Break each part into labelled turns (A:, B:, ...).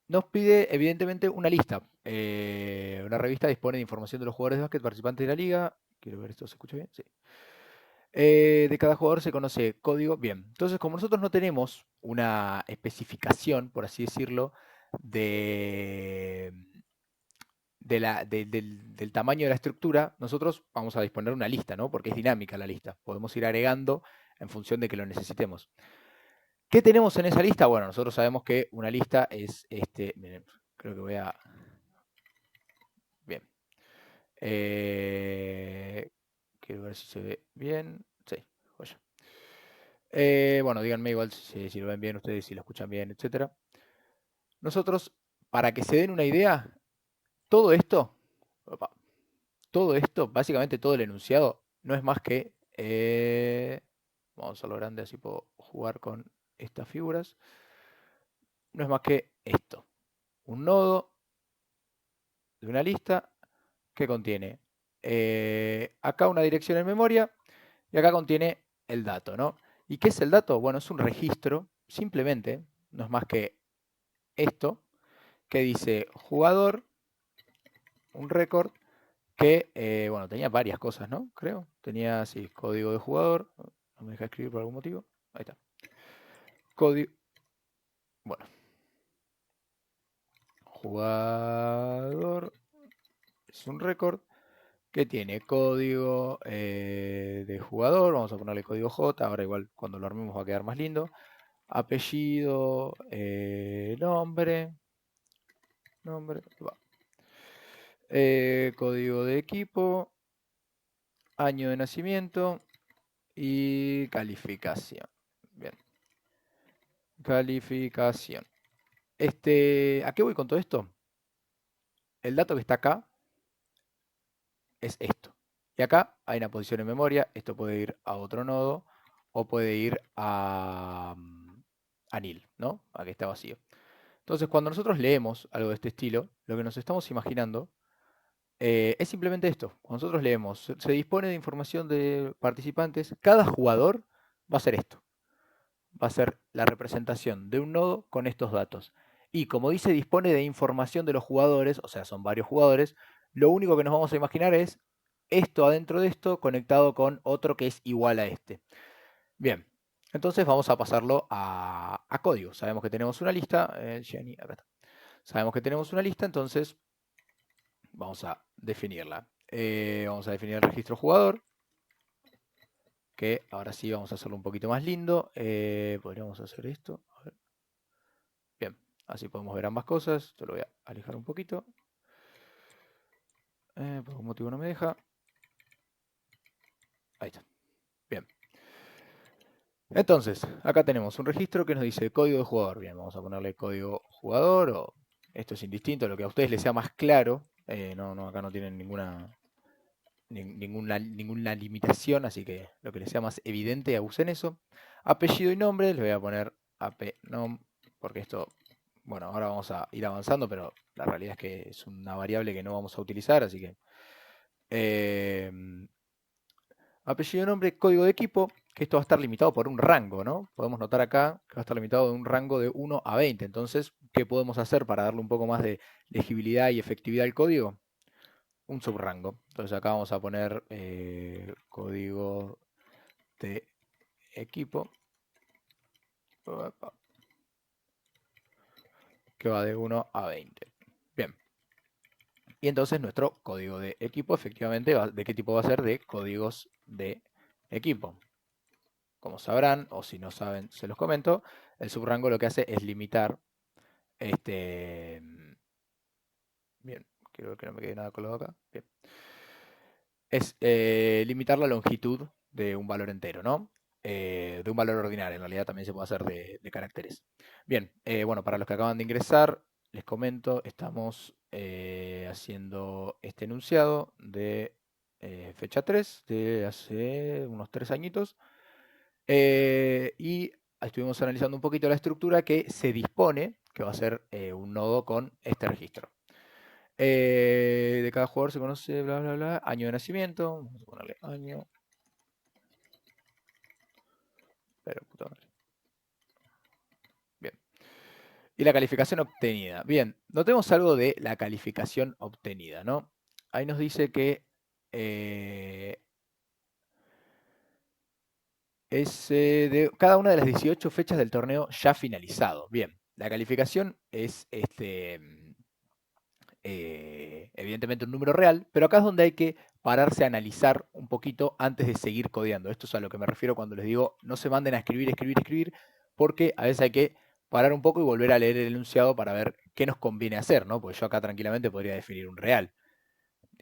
A: nos pide evidentemente una lista. Una revista dispone de información de los jugadores de básquet participantes de la liga. Quiero ver esto, ¿se escucha bien? Sí. De cada jugador se conoce código. Bien, entonces como nosotros no tenemos una especificación, por así decirlo, de, del tamaño de la estructura, nosotros vamos a disponer una lista, ¿no? Porque es dinámica la lista. Podemos ir agregando en función de que lo necesitemos. ¿Qué tenemos en esa lista? Bueno, nosotros sabemos que una lista es miren, creo que voy a. Bien. Quiero ver si se ve bien. Sí, joya. Bueno, díganme igual si lo ven bien ustedes, si lo escuchan bien, etcétera. Nosotros, para que se den una idea, todo esto, opa, todo esto, básicamente todo el enunciado, no es más que. Vamos a lo grande, así puedo jugar con estas figuras. No es más que esto. Un nodo de una lista que contiene acá una dirección en memoria y acá contiene el dato, ¿no? ¿Y qué es el dato? Bueno, es un registro, simplemente, no es más que esto, que dice jugador, un récord, que, bueno, tenía varias cosas, ¿no? Creo. Tenía, sí, código de jugador, no me deja escribir por algún motivo. Ahí está. Código, bueno, jugador, es un récord que tiene código de jugador, vamos a ponerle código J, ahora igual cuando lo armemos va a quedar más lindo. Apellido, nombre, código de equipo, año de nacimiento y calificación. Bien, calificación. ¿A qué voy con todo esto? El dato que está acá es esto. Y acá hay una posición en memoria, esto puede ir a otro nodo o puede ir a nil, ¿no? A que está vacío. Entonces, cuando nosotros leemos algo de este estilo, lo que nos estamos imaginando es simplemente esto. Cuando nosotros leemos, se dispone de información de participantes, cada jugador va a hacer esto. Va a ser la representación de un nodo con estos datos. Y como dice, dispone de información de los jugadores, o sea, son varios jugadores, lo único que nos vamos a imaginar es esto adentro de esto conectado con otro que es igual a este. Bien, entonces vamos a pasarlo a código. Sabemos que tenemos una lista. Jenny, acá está. Sabemos que tenemos una lista, entonces vamos a definirla. Vamos a definir el registro jugador, que ahora sí vamos a hacerlo un poquito más lindo. Podríamos hacer esto. A ver. Bien, así podemos ver ambas cosas. Yo lo voy a alejar un poquito. Por algún motivo no me deja. Ahí está. Bien. Entonces, acá tenemos un registro que nos dice código de jugador. Bien, vamos a ponerle código jugador o esto es indistinto, lo que a ustedes les sea más claro. Acá no tienen ninguna limitación, así que lo que les sea más evidente, usen eso. Apellido y nombre, les voy a poner apnom, porque esto, bueno, ahora vamos a ir avanzando, pero la realidad es que es una variable que no vamos a utilizar, así que eh, apellido, nombre, código de equipo, que esto va a estar limitado por un rango, ¿no? Podemos notar acá que va a estar limitado de un rango de 1 a 20. Entonces, ¿qué podemos hacer para darle un poco más de legibilidad y efectividad al código? Un subrango. Entonces acá vamos a poner código de equipo, que va de 1 a 20. Bien. Y entonces nuestro código de equipo, efectivamente, ¿de qué tipo va a ser? De códigos de equipo. Como sabrán, o si no saben, se los comento, el subrango lo que hace es limitar este. Bien, quiero que no me quede nada colgado acá. Bien. Es limitar la longitud de un valor entero, ¿no? De un valor ordinario, en realidad también se puede hacer de caracteres. Bien, bueno, para los que acaban de ingresar, les comento, estamos haciendo este enunciado de fecha 3, de hace unos 3 añitos, y estuvimos analizando un poquito la estructura que se dispone, que va a ser un nodo con este registro. De cada jugador se conoce, bla, bla, bla, año de nacimiento, vamos a ponerle año, pero puta madre. Bien. Y la calificación obtenida. Bien, notemos algo de la calificación obtenida, ¿no? Ahí nos dice que es de cada una de las 18 fechas del torneo ya finalizado. Bien, la calificación es evidentemente un número real, pero acá es donde hay que pararse a analizar un poquito antes de seguir codeando. Esto es a lo que me refiero cuando les digo no se manden a escribir, escribir, escribir, porque a veces hay que parar un poco y volver a leer el enunciado para ver qué nos conviene hacer, ¿no? Porque yo acá tranquilamente podría definir un real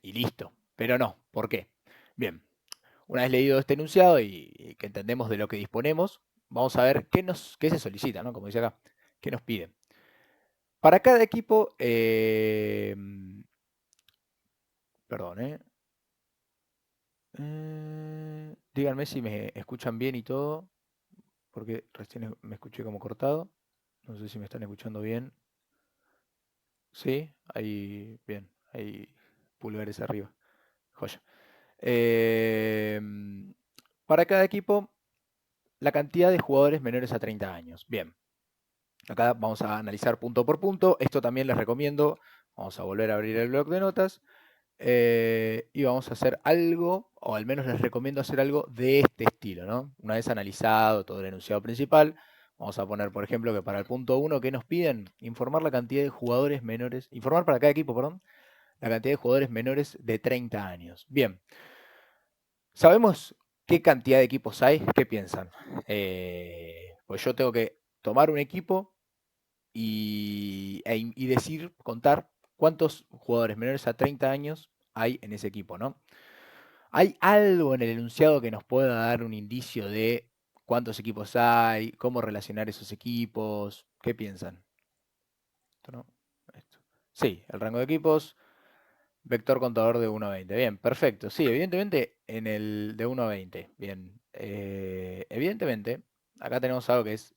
A: y listo, pero no, ¿por qué? Bien, una vez leído este enunciado y que entendemos de lo que disponemos, vamos a ver qué se solicita, ¿no? Como dice acá, qué nos piden. Para cada equipo, perdón, díganme si me escuchan bien y todo, porque recién me escuché como cortado. No sé si me están escuchando bien. Sí, ahí, bien, ahí pulgares arriba. Joya. Em, para cada equipo, la cantidad de jugadores menores a 30 años. Bien, acá vamos a analizar punto por punto. Esto también les recomiendo. Vamos a volver a abrir el bloc de notas. Y vamos a hacer algo, o al menos les recomiendo hacer algo de este estilo, ¿no? Una vez analizado todo el enunciado principal, vamos a poner, por ejemplo, que para el punto 1, ¿qué nos piden? Informar la cantidad de jugadores menores, informar para cada equipo, perdón, la cantidad de jugadores menores de 30 años. Bien, ¿sabemos qué cantidad de equipos hay? ¿Qué piensan? Pues yo tengo que tomar un equipo y decir, contar cuántos jugadores menores a 30 años hay en ese equipo, ¿no? ¿Hay algo en el enunciado que nos pueda dar un indicio de cuántos equipos hay, cómo relacionar esos equipos? ¿Qué piensan? ¿Esto no? Esto. Sí, el rango de equipos, vector contador de 1 a 20. Bien, perfecto. Sí, evidentemente en el de 1 a 20. Bien, evidentemente, acá tenemos algo que es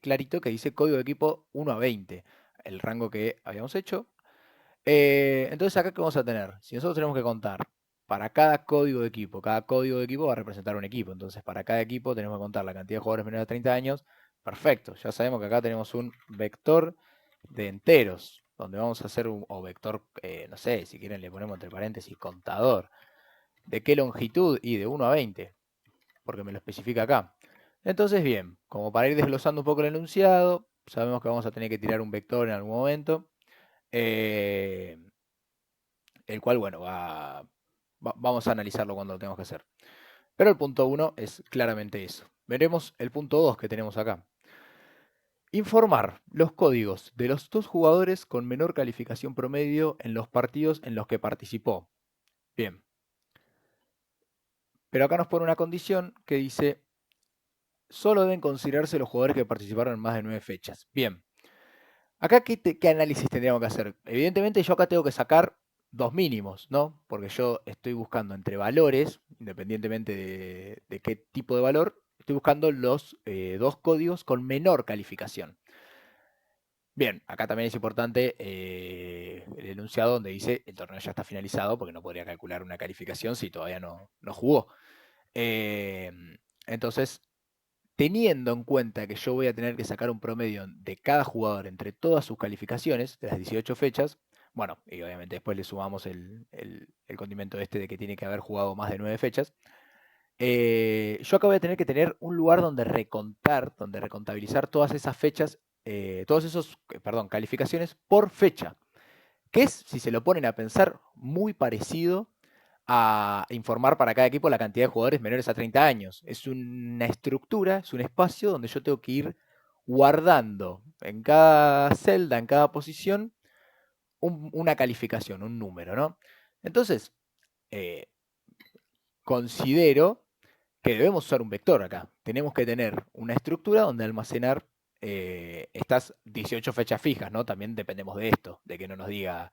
A: clarito, que dice código de equipo 1 a 20, el rango que habíamos hecho. Entonces acá, ¿qué vamos a tener? Si nosotros tenemos que contar para cada código de equipo va a representar un equipo. Entonces, para cada equipo tenemos que contar la cantidad de jugadores menores de 30 años. Perfecto, ya sabemos que acá tenemos un vector de enteros, donde vamos a hacer o vector, no sé, si quieren le ponemos entre paréntesis contador. ¿De qué longitud? Y de 1 a 20, porque me lo especifica acá. Entonces, bien, como para ir desglosando un poco el enunciado, sabemos que vamos a tener que tirar un vector en algún momento. Eh, el cual, bueno, vamos a analizarlo cuando lo tengamos que hacer. Pero el punto 1 es claramente eso. Veremos el punto 2 que tenemos acá. Informar los códigos de los dos jugadores con menor calificación promedio en los partidos en los que participó. Bien. Pero acá nos pone una condición que dice, solo deben considerarse los jugadores que participaron en más de 9 fechas. Bien. Acá, ¿qué análisis tendríamos que hacer? Evidentemente yo acá tengo que sacar dos mínimos, ¿no? Porque yo estoy buscando entre valores, independientemente de qué tipo de valor, estoy buscando los dos códigos con menor calificación. Bien, acá también es importante el enunciado donde dice el torneo ya está finalizado, porque no podría calcular una calificación si todavía no jugó. Eh, entonces, teniendo en cuenta que yo voy a tener que sacar un promedio de cada jugador entre todas sus calificaciones, de las 18 fechas, bueno, y obviamente después le sumamos el condimento este de que tiene que haber jugado más de 9 fechas, yo acá voy a tener que tener un lugar donde recontar, donde recontabilizar todas esas fechas, todos esos, perdón, calificaciones por fecha, que es, si se lo ponen a pensar, muy parecido a informar para cada equipo la cantidad de jugadores menores a 30 años. Es una estructura, es un espacio donde yo tengo que ir guardando en cada celda, en cada posición, una calificación, un número, ¿no? Entonces, eh, considero que debemos usar un vector acá. Tenemos que tener una estructura donde almacenar estas 18 fechas fijas, ¿no? También dependemos de esto, de que no nos diga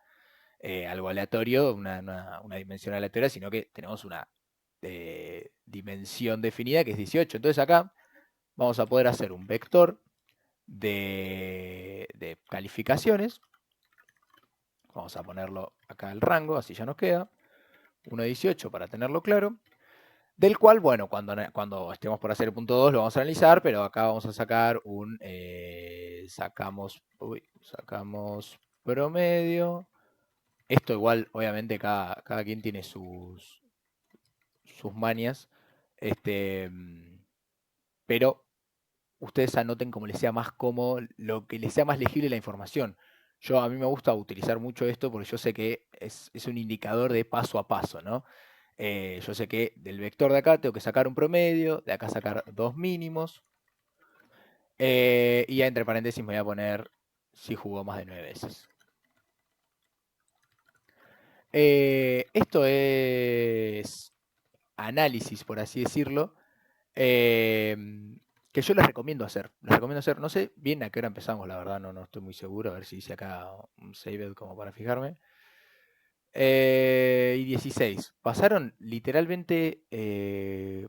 A: algo aleatorio, una dimensión aleatoria, sino que tenemos una dimensión definida que es 18. Entonces acá vamos a poder hacer un vector de calificaciones. Vamos a ponerlo acá el rango, así ya nos queda. 1 a 18 para tenerlo claro. Del cual, bueno, cuando estemos por hacer el punto 2 lo vamos a analizar, pero acá vamos a sacar sacamos promedio. Esto igual, obviamente, cada quien tiene sus mañas, pero ustedes anoten como les sea más cómodo, lo que les sea más legible la información. A mí me gusta utilizar mucho esto porque yo sé que es un indicador de paso a paso, ¿no? Yo sé que del vector de acá tengo que sacar un promedio, de acá sacar dos mínimos, y ya entre paréntesis me voy a poner si jugó más de 9 veces. Esto es análisis, por así decirlo, que yo les recomiendo hacer. No sé bien a qué hora empezamos, la verdad, no estoy muy seguro. A ver si hice acá un saved como para fijarme. Y 16. Pasaron literalmente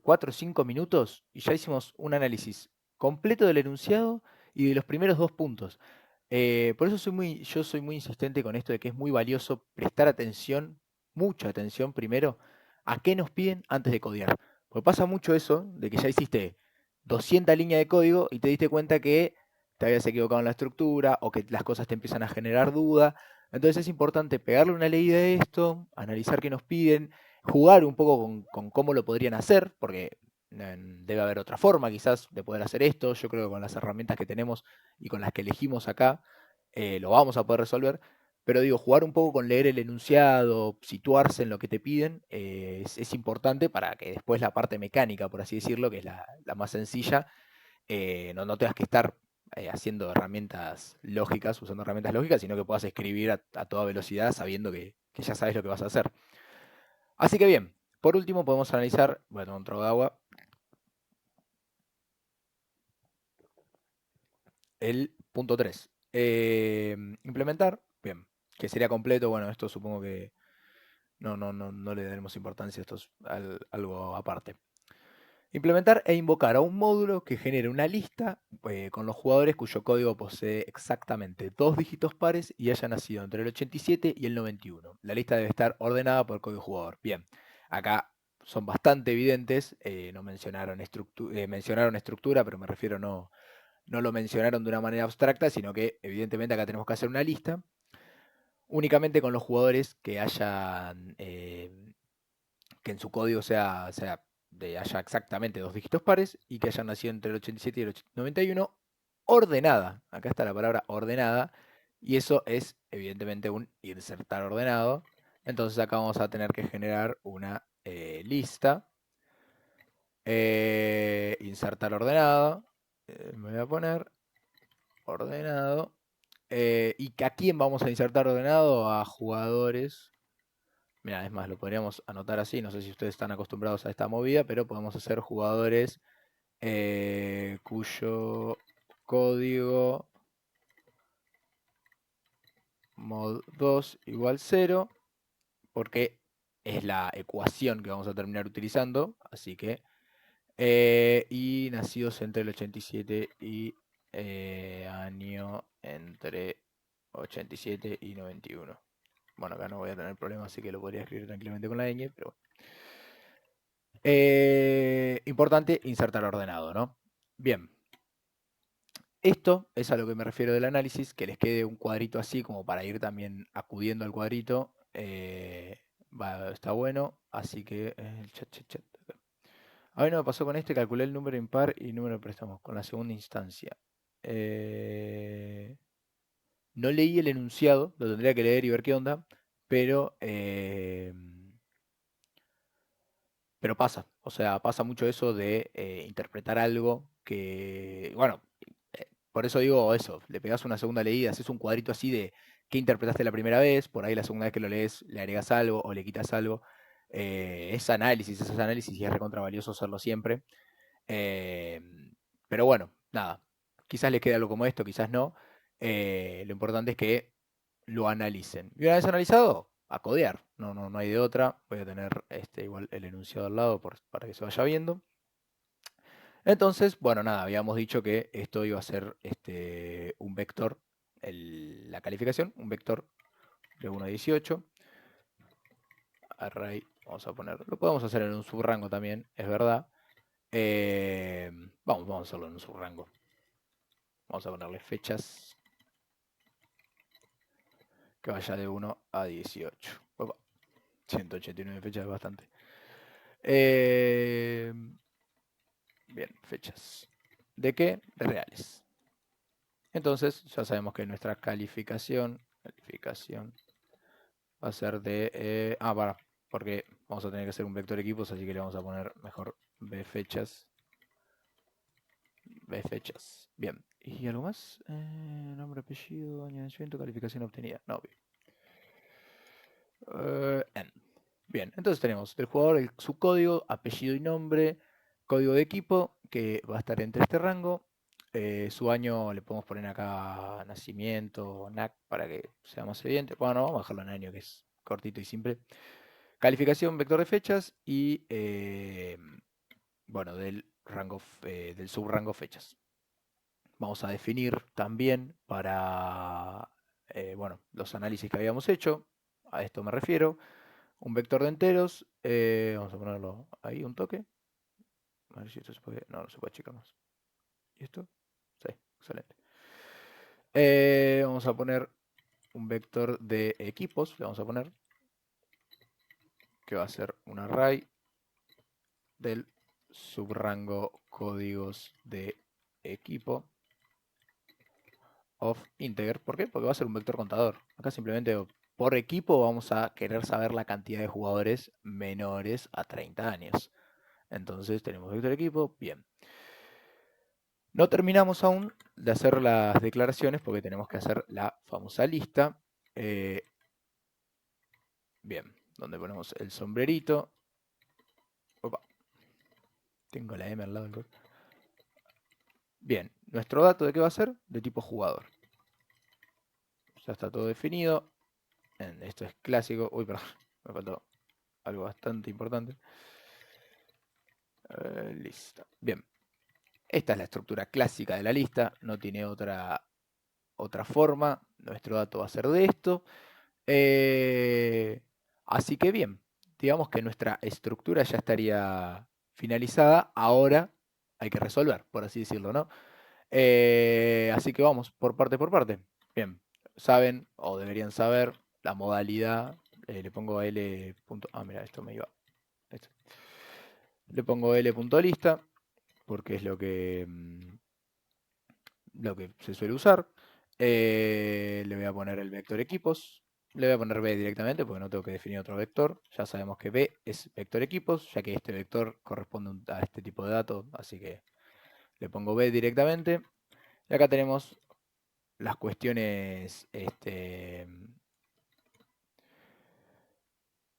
A: 4 o 5 minutos y ya hicimos un análisis completo del enunciado y de los primeros dos puntos. Por eso yo soy muy insistente con esto de que es muy valioso prestar atención, mucha atención primero, a qué nos piden antes de codear. Porque pasa mucho eso, de que ya hiciste 200 líneas de código y te diste cuenta que te habías equivocado en la estructura o que las cosas te empiezan a generar duda. Entonces es importante pegarle una leída a esto, analizar qué nos piden, jugar un poco con cómo lo podrían hacer, porque debe haber otra forma quizás de poder hacer esto. Yo creo que con las herramientas que tenemos y con las que elegimos acá, lo vamos a poder resolver. Pero digo, jugar un poco con leer el enunciado, situarse en lo que te piden, es importante para que después la parte mecánica, por así decirlo, que es la más sencilla, no tengas que estar haciendo herramientas lógicas, usando herramientas lógicas, sino que puedas escribir a toda velocidad sabiendo que ya sabes lo que vas a hacer. Así que bien, por último podemos analizar, voy a tomar un trago de agua, el punto 3. Implementar, bien, que sería completo, bueno, esto supongo que no le daremos importancia, esto es algo aparte. Implementar e invocar a un módulo que genere una lista con los jugadores cuyo código posee exactamente dos dígitos pares y haya nacido entre el 87 y el 91. La lista debe estar ordenada por código jugador. Bien, acá son bastante evidentes, no mencionaron estructura, pero me refiero no lo mencionaron de una manera abstracta, sino que evidentemente acá tenemos que hacer una lista únicamente con los jugadores que hayan que en su código haya exactamente dos dígitos pares y que hayan nacido entre el 87 y el 91, ordenada. Acá está la palabra ordenada, y eso es evidentemente un insertar ordenado. Entonces acá vamos a tener que generar una lista. Insertar ordenado. Me voy a poner ordenado. ¿Y a quién vamos a insertar ordenado? A jugadores. Mira, es más, lo podríamos anotar así. No sé si ustedes están acostumbrados a esta movida, pero podemos hacer jugadores cuyo código mod2 igual 0, porque es la ecuación que vamos a terminar utilizando. Así que, y nacidos entre el 87 y año entre 87 y 91. Bueno, acá no voy a tener problemas, así que lo podría escribir tranquilamente con la ñ, pero bueno. Importante insertar ordenado, ¿no? Bien. Esto es a lo que me refiero del análisis, que les quede un cuadrito así como para ir también acudiendo al cuadrito. Está bueno, así que chat. A mí no me pasó con este, calculé el número impar y número de préstamos con la segunda instancia. No leí el enunciado, lo tendría que leer y ver qué onda, pero pasa, o sea, pasa mucho eso de interpretar algo que, bueno, por eso digo eso, le pegas una segunda leída, haces un cuadrito así de qué interpretaste la primera vez, por ahí la segunda vez que lo lees le agregas algo o le quitas algo. Es análisis y es recontra valioso hacerlo siempre. Eh, pero bueno, nada, quizás les quede algo como esto, quizás no. Lo importante es que lo analicen. Y una vez analizado, a codear. No hay de otra. Voy a tener igual el enunciado al lado para que se vaya viendo. Entonces, bueno, nada, habíamos dicho que esto iba a ser un vector, la calificación, un vector de 1 a 18, array Vamos a poner, lo podemos hacer en un subrango también, es verdad. Vamos a hacerlo en un subrango. Vamos a ponerle fechas que vaya de 1 a 18. Opa, 189 fechas es bastante. Bien, fechas. ¿De qué? De reales. Entonces, ya sabemos que nuestra calificación va a ser de... porque vamos a tener que hacer un vector equipos, así que le vamos a poner mejor B fechas. B fechas. Bien. ¿Y algo más? Nombre, apellido, año de nacimiento, calificación obtenida. No, bien. N. Bien, entonces tenemos del jugador su código, apellido y nombre, código de equipo, que va a estar entre este rango. Su año le podemos poner acá nacimiento, NAC, para que sea más evidente. Bueno, vamos a dejarlo en año, que es cortito y simple. Calificación, vector de fechas y, bueno, del subrango fechas. Vamos a definir también para, bueno, los análisis que habíamos hecho. A esto me refiero. Un vector de enteros. Vamos a ponerlo ahí un toque. A ver si esto se puede. No, no se puede achicar más. ¿Y esto? Sí, excelente. Vamos a poner un vector de equipos. Le vamos a poner que va a ser un array del subrango códigos de equipo of integer. ¿Por qué? Porque va a ser un vector contador. Acá simplemente por equipo vamos a querer saber la cantidad de jugadores menores a 30 años. Entonces tenemos vector equipo, bien. No terminamos aún de hacer las declaraciones porque tenemos que hacer la famosa lista. Bien, donde ponemos el sombrerito. Opa, tengo la M al lado del código. Bien, nuestro dato de qué va a ser, de tipo jugador. Ya está todo definido. Esto es clásico. Uy, perdón, me faltó algo bastante importante. Lista. Bien, esta es la estructura clásica de la lista. No tiene otra forma. Nuestro dato va a ser de esto. Así que bien, digamos que nuestra estructura ya estaría finalizada. Ahora hay que resolver, por así decirlo, ¿no? Así que vamos por parte. Bien, saben o deberían saber la modalidad. Le pongo L. Mira, esto me iba. Esto. Le pongo L.lista porque es lo que se suele usar. Le voy a poner el vector equipos. Le voy a poner B directamente porque no tengo que definir otro vector. Ya sabemos que B es vector equipos, ya que este vector corresponde a este tipo de datos. Así que le pongo B directamente. Y acá tenemos las cuestiones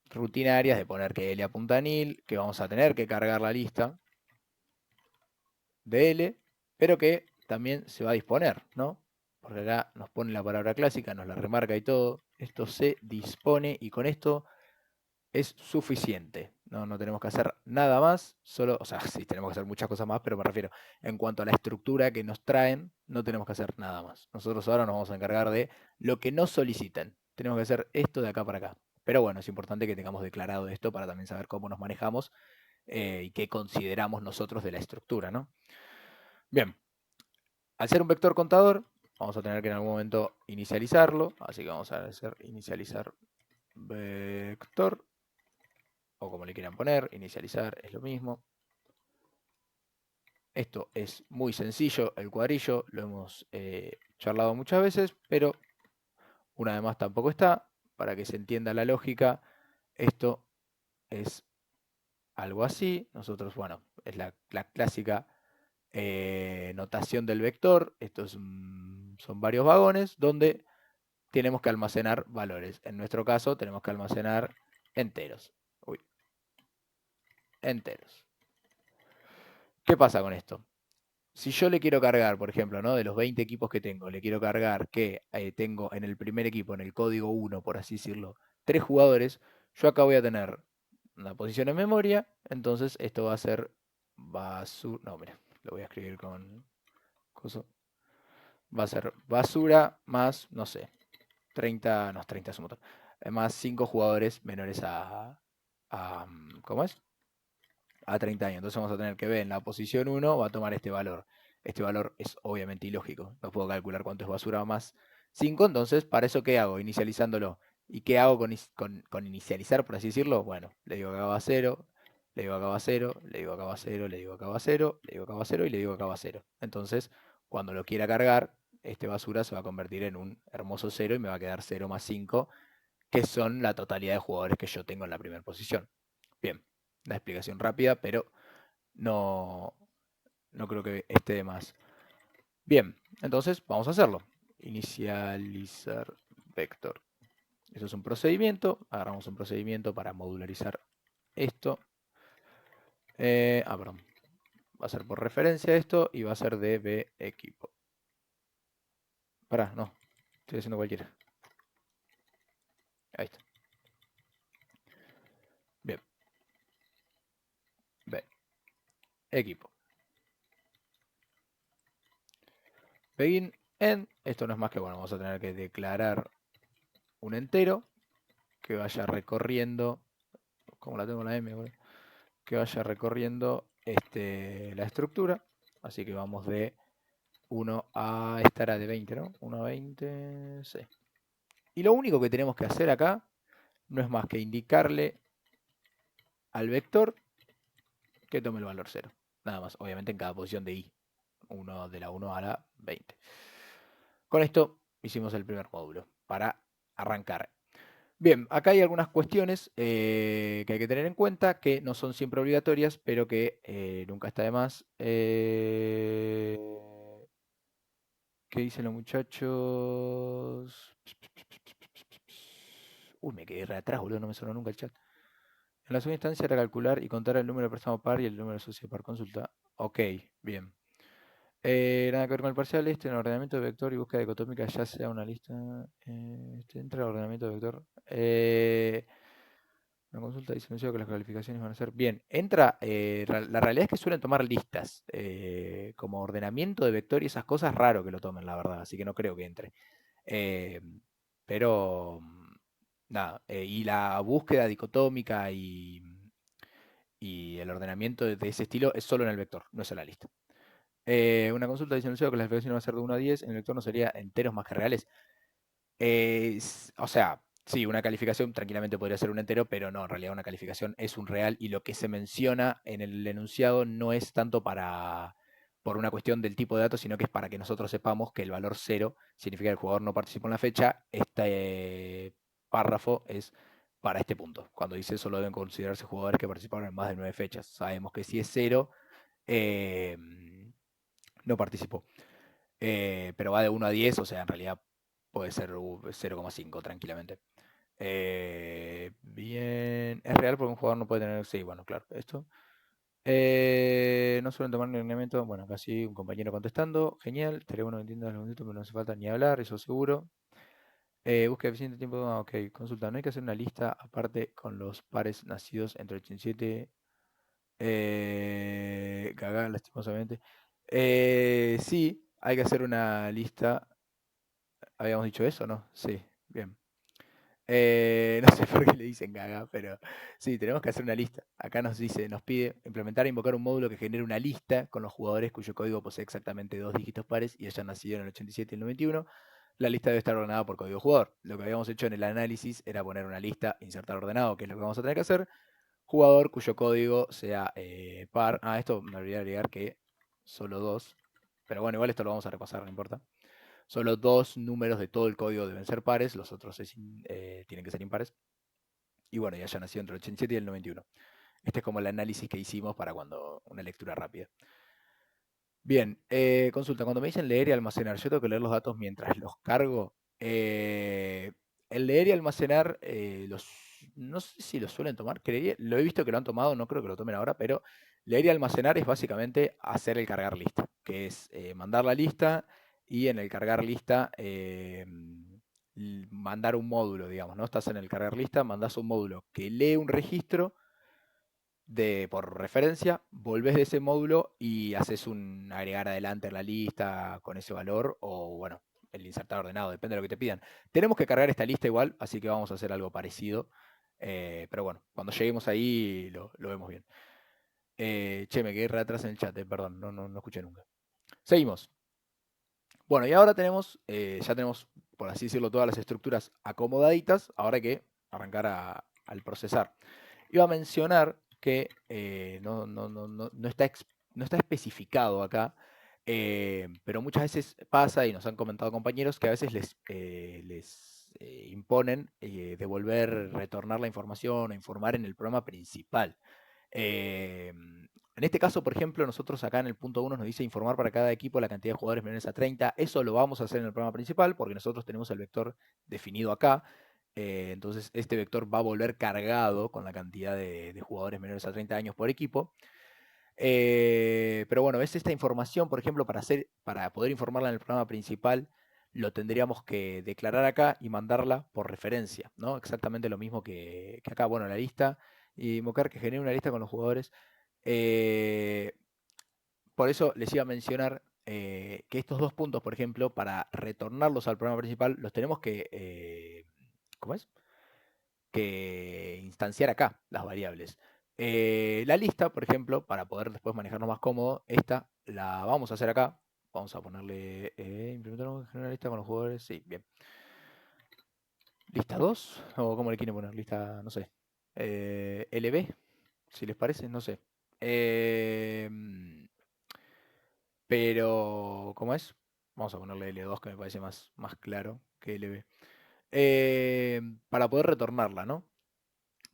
A: rutinarias de poner que L apunta a nil, que vamos a tener que cargar la lista de L, pero que también se va a disponer, ¿no? Porque acá nos pone la palabra clásica, nos la remarca y todo. Esto se dispone y con esto es suficiente. No tenemos que hacer nada más, solo, o sea, sí tenemos que hacer muchas cosas más, pero me refiero, en cuanto a la estructura que nos traen, no tenemos que hacer nada más. Nosotros ahora nos vamos a encargar de lo que nos soliciten. Tenemos que hacer esto de acá para acá. Pero bueno, es importante que tengamos declarado esto para también saber cómo nos manejamos y qué consideramos nosotros de la estructura, ¿no? Bien, al ser un vector contador, vamos a tener que en algún momento inicializarlo, así que vamos a hacer inicializar vector, o como le quieran poner, inicializar es lo mismo. Esto es muy sencillo, el cuadrillo lo hemos charlado muchas veces, pero una vez más tampoco está. Para que se entienda la lógica, esto es algo así. Nosotros, bueno, es la clásica notación del vector. Estos son varios vagones donde tenemos que almacenar valores. En nuestro caso tenemos que almacenar enteros. Uy, enteros. ¿Qué pasa con esto? Si yo le quiero cargar, por ejemplo, ¿no? De los 20 equipos que tengo, le quiero cargar que tengo en el primer equipo, en el código 1, por así decirlo, 3 jugadores, yo acá voy a tener una posición en memoria, entonces esto va a ser basura. No, mira, lo voy a escribir con coso. Va a ser basura más, no sé, 30, no, 30 es un montón, más 5 jugadores menores a ¿cómo es? A 30 años. Entonces vamos a tener que ver en la posición 1 va a tomar este valor. Este valor es obviamente ilógico. No puedo calcular cuánto es basura más 5. Entonces, ¿para eso qué hago? Inicializándolo. ¿Y qué hago con inicializar, por así decirlo? Bueno, le digo acá va 0, le digo acá va 0, le digo acá va 0, le digo acá va 0, le digo acá va 0 y le digo acá va 0. Entonces, cuando lo quiera cargar, este basura se va a convertir en un hermoso 0 y me va a quedar 0 más 5, que son la totalidad de jugadores que yo tengo en la primera posición. Bien, una explicación rápida, pero no, no creo que esté de más. Bien, entonces vamos a hacerlo. Inicializar vector. Eso es un procedimiento. Agarramos un procedimiento para modularizar esto. Perdón. Va a ser por referencia esto y va a ser de B equipo. Pará, no. Estoy haciendo cualquiera. Ahí está. Bien. B equipo. Begin end. Esto no es más que, bueno, vamos a tener que declarar un entero que vaya recorriendo, como la tengo la M, bueno, que vaya recorriendo la estructura. Así que vamos de 1 a, esta era de 20, ¿no? 1 a 20, sí. Y lo único que tenemos que hacer acá no es más que indicarle al vector que tome el valor 0. Nada más, obviamente en cada posición de i. De la 1 a la 20. Con esto hicimos el primer módulo para arrancar. Bien, acá hay algunas cuestiones que hay que tener en cuenta, que no son siempre obligatorias, pero que nunca está de más. ¿Qué dicen los muchachos? Uy, me quedé re atrás, boludo, no me sonó nunca el chat. En la segunda instancia era calcular y contar el número de préstamo par y el número de socio par consulta. Ok, bien. Nada que ver con el parcial, en el ordenamiento de vector y búsqueda dicotómica, ya sea una lista. Entra el ordenamiento de vector. Una consulta dice que las calificaciones van a ser. Bien, entra. La realidad es que suelen tomar listas. Como ordenamiento de vector y esas cosas, raro que lo tomen, la verdad. Así que no creo que entre. Eh, pero. Nada. Y la búsqueda dicotómica y el ordenamiento de ese estilo es solo en el vector, no es en la lista. Una consulta dice que la calificación va a ser de 1 a 10, en el vector no sería enteros más que reales. O sea, sí, una calificación tranquilamente podría ser un entero, pero no, en realidad una calificación es un real y lo que se menciona en el enunciado no es tanto por una cuestión del tipo de datos, sino que es para que nosotros sepamos que el valor 0 significa que el jugador no participó en la fecha. Este párrafo es para este punto. Cuando dice solo deben considerarse jugadores que participaron en más de 9 fechas. Sabemos que si es 0, no participó. Pero va de 1 a 10, o sea, en realidad puede ser 0,5 tranquilamente. Bien, es real porque un jugador no puede tener. Sí, bueno, claro, esto. No suelen tomar un lineamiento. Bueno, casi un compañero contestando. Genial, estaría bueno que entiendas los minutos, pero no hace falta ni hablar, eso seguro. Busca eficiente tiempo. Ok, consulta. No hay que hacer una lista aparte con los pares nacidos entre 87. Cagá, lastimosamente. Sí, hay que hacer una lista. ¿Habíamos dicho eso, no? Sí, bien. No sé por qué le dicen gaga, pero sí, tenemos que hacer una lista. Acá nos pide implementar e invocar un módulo que genere una lista con los jugadores cuyo código posee exactamente 2 dígitos pares y hayan nacido en el 87 y el 91. La lista debe estar ordenada por código jugador. Lo que habíamos hecho en el análisis era poner una lista, insertar ordenado, que es lo que vamos a tener que hacer. Jugador cuyo código sea par. Esto me olvidé de agregar que solo 2. Pero bueno, igual esto lo vamos a repasar, no importa. Solo 2 números de todo el código deben ser pares, los otros tienen que ser impares. Y bueno, ya nacido entre el 87 y el 91. Este es como el análisis que hicimos para cuando una lectura rápida. Bien, consulta, cuando me dicen leer y almacenar, yo tengo que leer los datos mientras los cargo. El leer y almacenar, no sé si lo suelen tomar, lo he visto que lo han tomado, no creo que lo tomen ahora, pero leer y almacenar es básicamente hacer el cargar lista, que es mandar la lista y en el cargar lista mandar un módulo, digamos, ¿no? Estás en el cargar lista, mandas un módulo que lee un registro por referencia, volvés de ese módulo y haces un agregar adelante en la lista con ese valor o, bueno, el insertar ordenado, depende de lo que te pidan. Tenemos que cargar esta lista igual, así que vamos a hacer algo parecido. Pero bueno, cuando lleguemos ahí lo vemos bien. Che, me quedé re atrás en el chat, perdón, no escuché nunca. Seguimos. Bueno, y ahora tenemos, ya tenemos, por así decirlo, todas las estructuras acomodaditas. Ahora hay que arrancar al procesar. Iba a mencionar que no está, no está especificado acá, pero muchas veces pasa, y nos han comentado compañeros, que a veces les imponen devolver, retornar la información o informar en el programa principal. En este caso, por ejemplo, nosotros acá en el punto 1 nos dice informar para cada equipo la cantidad de jugadores menores a 30. Eso lo vamos a hacer en el programa principal porque nosotros tenemos el vector definido acá. Entonces este vector va a volver cargado con la cantidad de jugadores menores a 30 años por equipo. Pero bueno, es esta información, por ejemplo, para poder informarla en el programa principal, lo tendríamos que declarar acá y mandarla por referencia, ¿no? Exactamente lo mismo que acá. Bueno, la lista y invocar que genere una lista con los jugadores. Eh, por eso les iba a mencionar que estos dos puntos, por ejemplo, para retornarlos al programa principal, los tenemos que, ¿cómo es? Que instanciar acá las variables. La lista, por ejemplo, para poder después manejarnos más cómodo, esta la vamos a hacer acá. Vamos a ponerle implementar una lista con los jugadores. Sí, bien. Lista 2, o cómo le quieren poner, lista, no sé. LB, si les parece, no sé. Eh, pero, ¿cómo es? Vamos a ponerle L2 que me parece más claro que LB. Para poder retornarla, ¿no?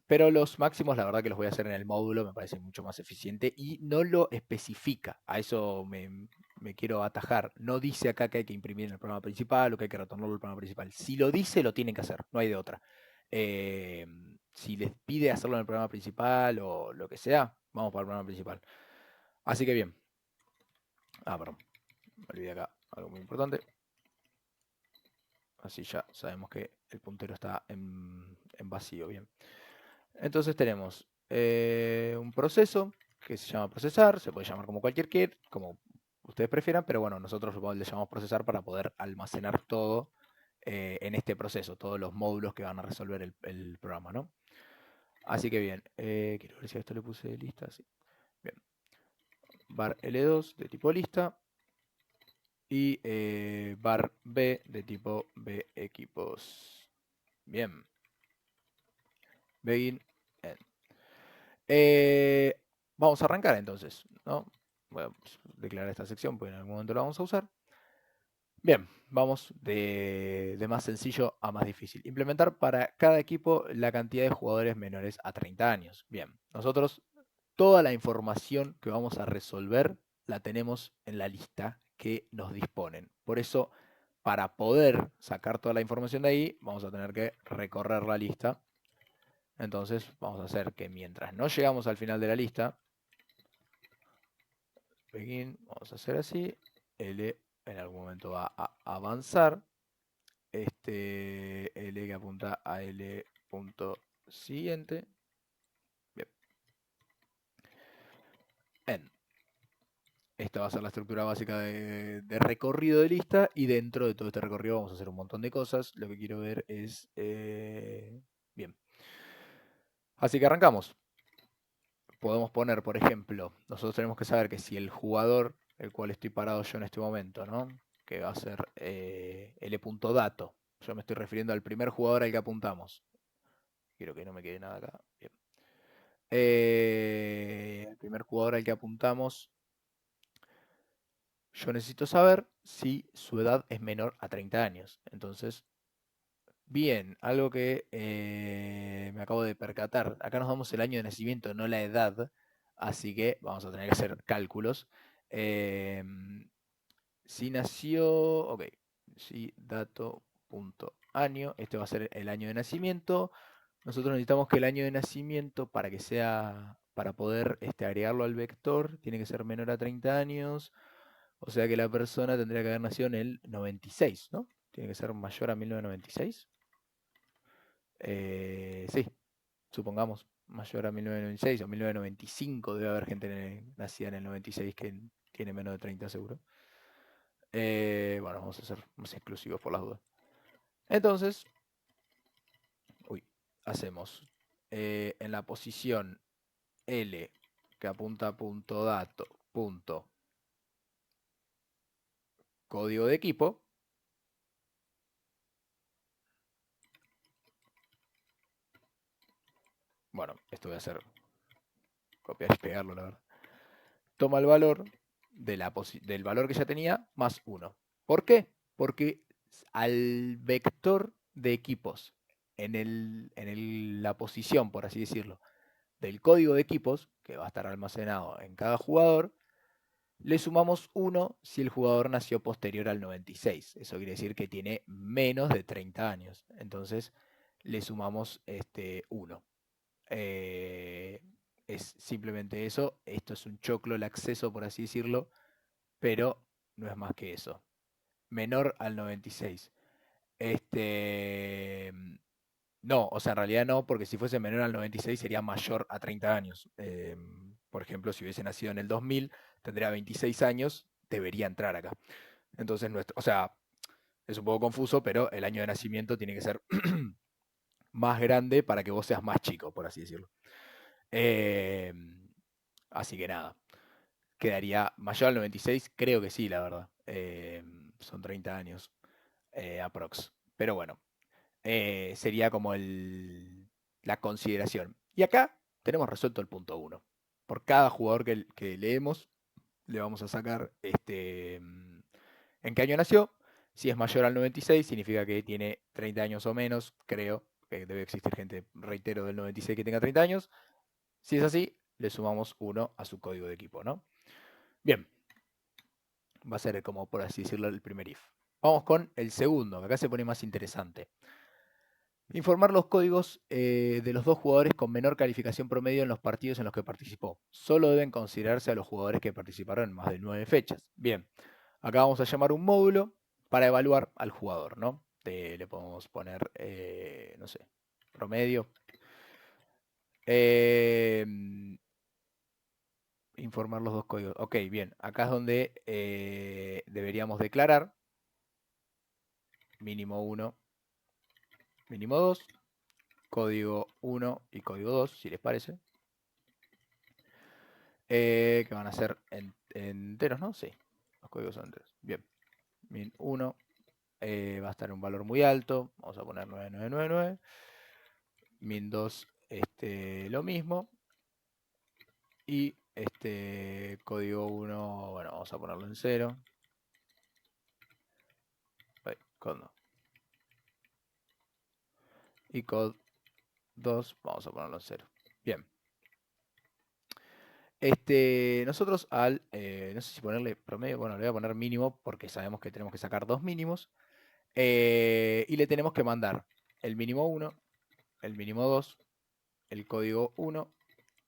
A: Pero los máximos, la verdad que los voy a hacer en el módulo, me parece mucho más eficiente y no lo especifica. A eso me quiero atajar. No dice acá que hay que imprimir en el programa principal o que hay que retornarlo al programa principal. Si lo dice, lo tienen que hacer, no hay de otra. Eh, si les pide hacerlo en el programa principal o lo que sea, vamos para el programa principal. Así que bien. Perdón, me olvidé acá algo muy importante. Así ya sabemos que el puntero está en vacío, bien. Entonces tenemos un proceso que se llama procesar, se puede llamar como ustedes prefieran, pero bueno, nosotros le llamamos procesar para poder almacenar todo en este proceso, todos los módulos que van a resolver el programa, ¿no? Así que bien, quiero ver si a esto le puse lista, sí. Bien, var L2 de tipo lista y var B de tipo B equipos. Bien, begin, end. Vamos a arrancar entonces, ¿no? Voy a declarar esta sección porque en algún momento la vamos a usar. Bien, vamos de más sencillo a más difícil. Implementar para cada equipo la cantidad de jugadores menores a 30 años. Bien, nosotros toda la información que vamos a resolver la tenemos en la lista que nos disponen. Por eso, para poder sacar toda la información de ahí, vamos a tener que recorrer la lista. Entonces vamos a hacer que mientras no llegamos al final de la lista, begin, vamos a hacer así, L en algún momento va a avanzar, L que apunta a L punto siguiente, bien, end. Esta va a ser la estructura básica de recorrido de lista y dentro de todo este recorrido vamos a hacer un montón de cosas. Lo que quiero ver es, bien, así que arrancamos. Podemos poner, por ejemplo, nosotros tenemos que saber que si el jugador, el cual estoy parado yo en este momento, ¿no? Que va a ser L.dato. Yo me estoy refiriendo al primer jugador al que apuntamos. Quiero que no me quede nada acá. Bien. El primer jugador al que apuntamos, yo necesito saber si su edad es menor a 30 años. Entonces, bien, algo que me acabo de percatar. Acá nos damos el año de nacimiento, no la edad. Así que vamos a tener que hacer cálculos. Si nació, ok, si dato.año, este va a ser el año de nacimiento. Nosotros necesitamos que el año de nacimiento, para que sea, para poder agregarlo al vector, tiene que ser menor a 30 años. O sea que la persona tendría que haber nacido en el 96, ¿no? Tiene que ser mayor a 1996. Sí, supongamos, mayor a 1996 o 1995, debe haber gente nacida en el 96 que tiene menos de 30 seguro. Bueno, vamos a ser más exclusivos por las dudas. Entonces, hacemos en la posición L que apunta a punto dato, punto código de equipo. Bueno, esto voy a hacer copiar y pegarlo, la verdad. Toma el valor del valor que ya tenía más 1. ¿Por qué? Porque al vector de equipos la posición, por así decirlo, del código de equipos, que va a estar almacenado en cada jugador, le sumamos 1 si el jugador nació posterior al 96. Eso quiere decir que tiene menos de 30 años. Entonces le sumamos 1. Es simplemente eso. Esto es un choclo el acceso, por así decirlo, pero no es más que eso. Menor al 96. Este, no, o sea, en realidad no, porque si fuese menor al 96 sería mayor a 30 años. Por ejemplo, si hubiese nacido en el 2000, tendría 26 años, debería entrar acá. Entonces, o sea, es un poco confuso, pero el año de nacimiento tiene que ser más grande para que vos seas más chico, por así decirlo. Eh, Así que nada, quedaría mayor al 96, creo que sí, la verdad. Son 30 años aprox. Pero bueno, sería como la consideración. Y acá tenemos resuelto el punto 1. Por cada jugador que leemos, le vamos a sacar en qué año nació. Si es mayor al 96, significa que tiene 30 años o menos, creo. Que debe existir gente, reitero, del 96 que tenga 30 años. Si es así, le sumamos 1 a su código de equipo, ¿no? Bien, va a ser como por así decirlo el primer if. Vamos con el segundo, que acá se pone más interesante. Informar los códigos de los dos jugadores con menor calificación promedio en los partidos en los que participó. Solo deben considerarse a los jugadores que participaron en más de 9 fechas. Bien, acá vamos a llamar un módulo para evaluar al jugador, ¿no? Le podemos poner, no sé, promedio. Eh, Informar los dos códigos. Ok, bien. Acá es donde deberíamos declarar mínimo 1, mínimo 2, código 1 y código 2, si les parece. Que van a ser enteros, ¿no? Sí, los códigos son enteros. Bien, min 1 va a estar en un valor muy alto. Vamos a poner 9999. Min 2, lo mismo. Y código 1, bueno, vamos a ponerlo en 0. Code y code 2, vamos a ponerlo en 0. Bien. Nosotros no sé si ponerle promedio, bueno, le voy a poner mínimo porque sabemos que tenemos que sacar dos mínimos. Y le tenemos que mandar el mínimo 1, el mínimo 2, el código 1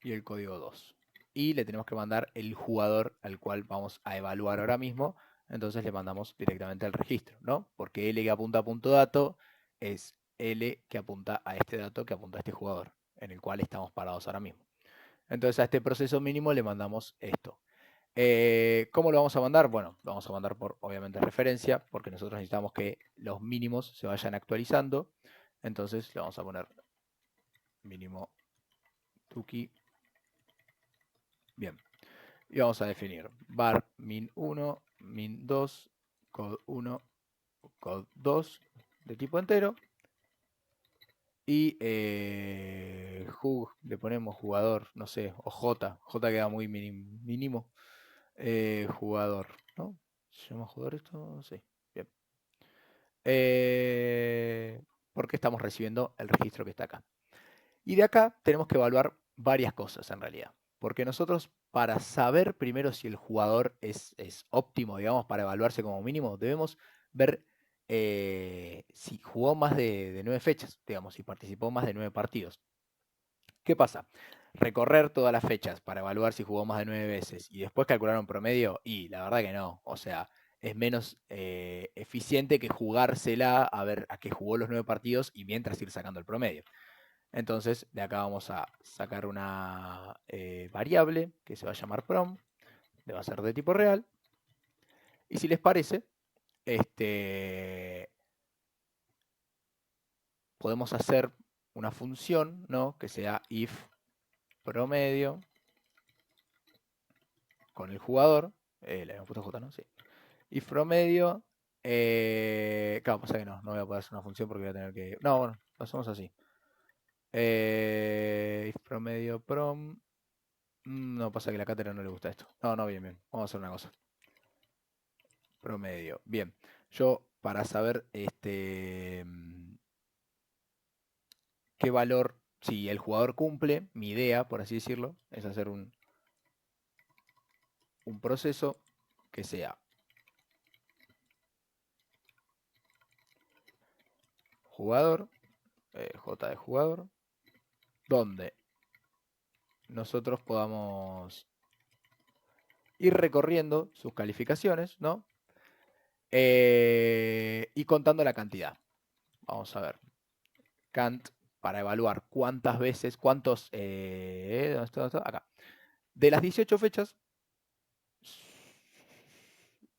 A: y el código 2. Y le tenemos que mandar el jugador al cual vamos a evaluar ahora mismo. Entonces le mandamos directamente al registro, ¿no? Porque L que apunta a punto dato es L que apunta a este dato que apunta a este jugador, en el cual estamos parados ahora mismo. Entonces a este proceso mínimo le mandamos esto. ¿Cómo lo vamos a mandar? Bueno, lo vamos a mandar por, obviamente, referencia, porque nosotros necesitamos que los mínimos se vayan actualizando. Entonces le vamos a poner mínimo tuki. Bien. Y vamos a definir var min1, min2, code1, code2 de tipo entero. Y le ponemos jugador, no sé, o J queda muy mínimo. Jugador, ¿no? ¿Se llama jugador esto? Sí, bien. Porque estamos recibiendo el registro que está acá. Y de acá tenemos que evaluar varias cosas en realidad. Porque nosotros, para saber primero si el jugador es óptimo, digamos, para evaluarse como mínimo, debemos ver si jugó más de 9 fechas, digamos, si participó más de 9 partidos. ¿Qué pasa? Recorrer todas las fechas para evaluar si jugó más de 9 veces y después calcular un promedio, y la verdad que no. O sea, es menos eficiente que jugársela a ver a qué jugó los 9 partidos y mientras ir sacando el promedio. Entonces, de acá vamos a sacar una variable que se va a llamar prom, que va a ser de tipo real. Y si les parece, podemos hacer una función, ¿no? Que sea if promedio con el jugador. Le habíamos puesto J, ¿no? Sí. If promedio. Claro, pasa que no voy a poder hacer una función porque voy a tener que. No, bueno, lo hacemos así. If promedio prom. No, pasa que a la cátedra no le gusta esto. No, bien. Vamos a hacer una cosa. Promedio. Bien. Yo, para saber qué valor, si el jugador cumple, mi idea, por así decirlo, es hacer un proceso que sea jugador, J de jugador, donde nosotros podamos ir recorriendo sus calificaciones, ¿no? Y contando la cantidad. Vamos a ver. Cant para evaluar cuántas veces, cuántos... ¿dónde está? Acá. De las 18 fechas...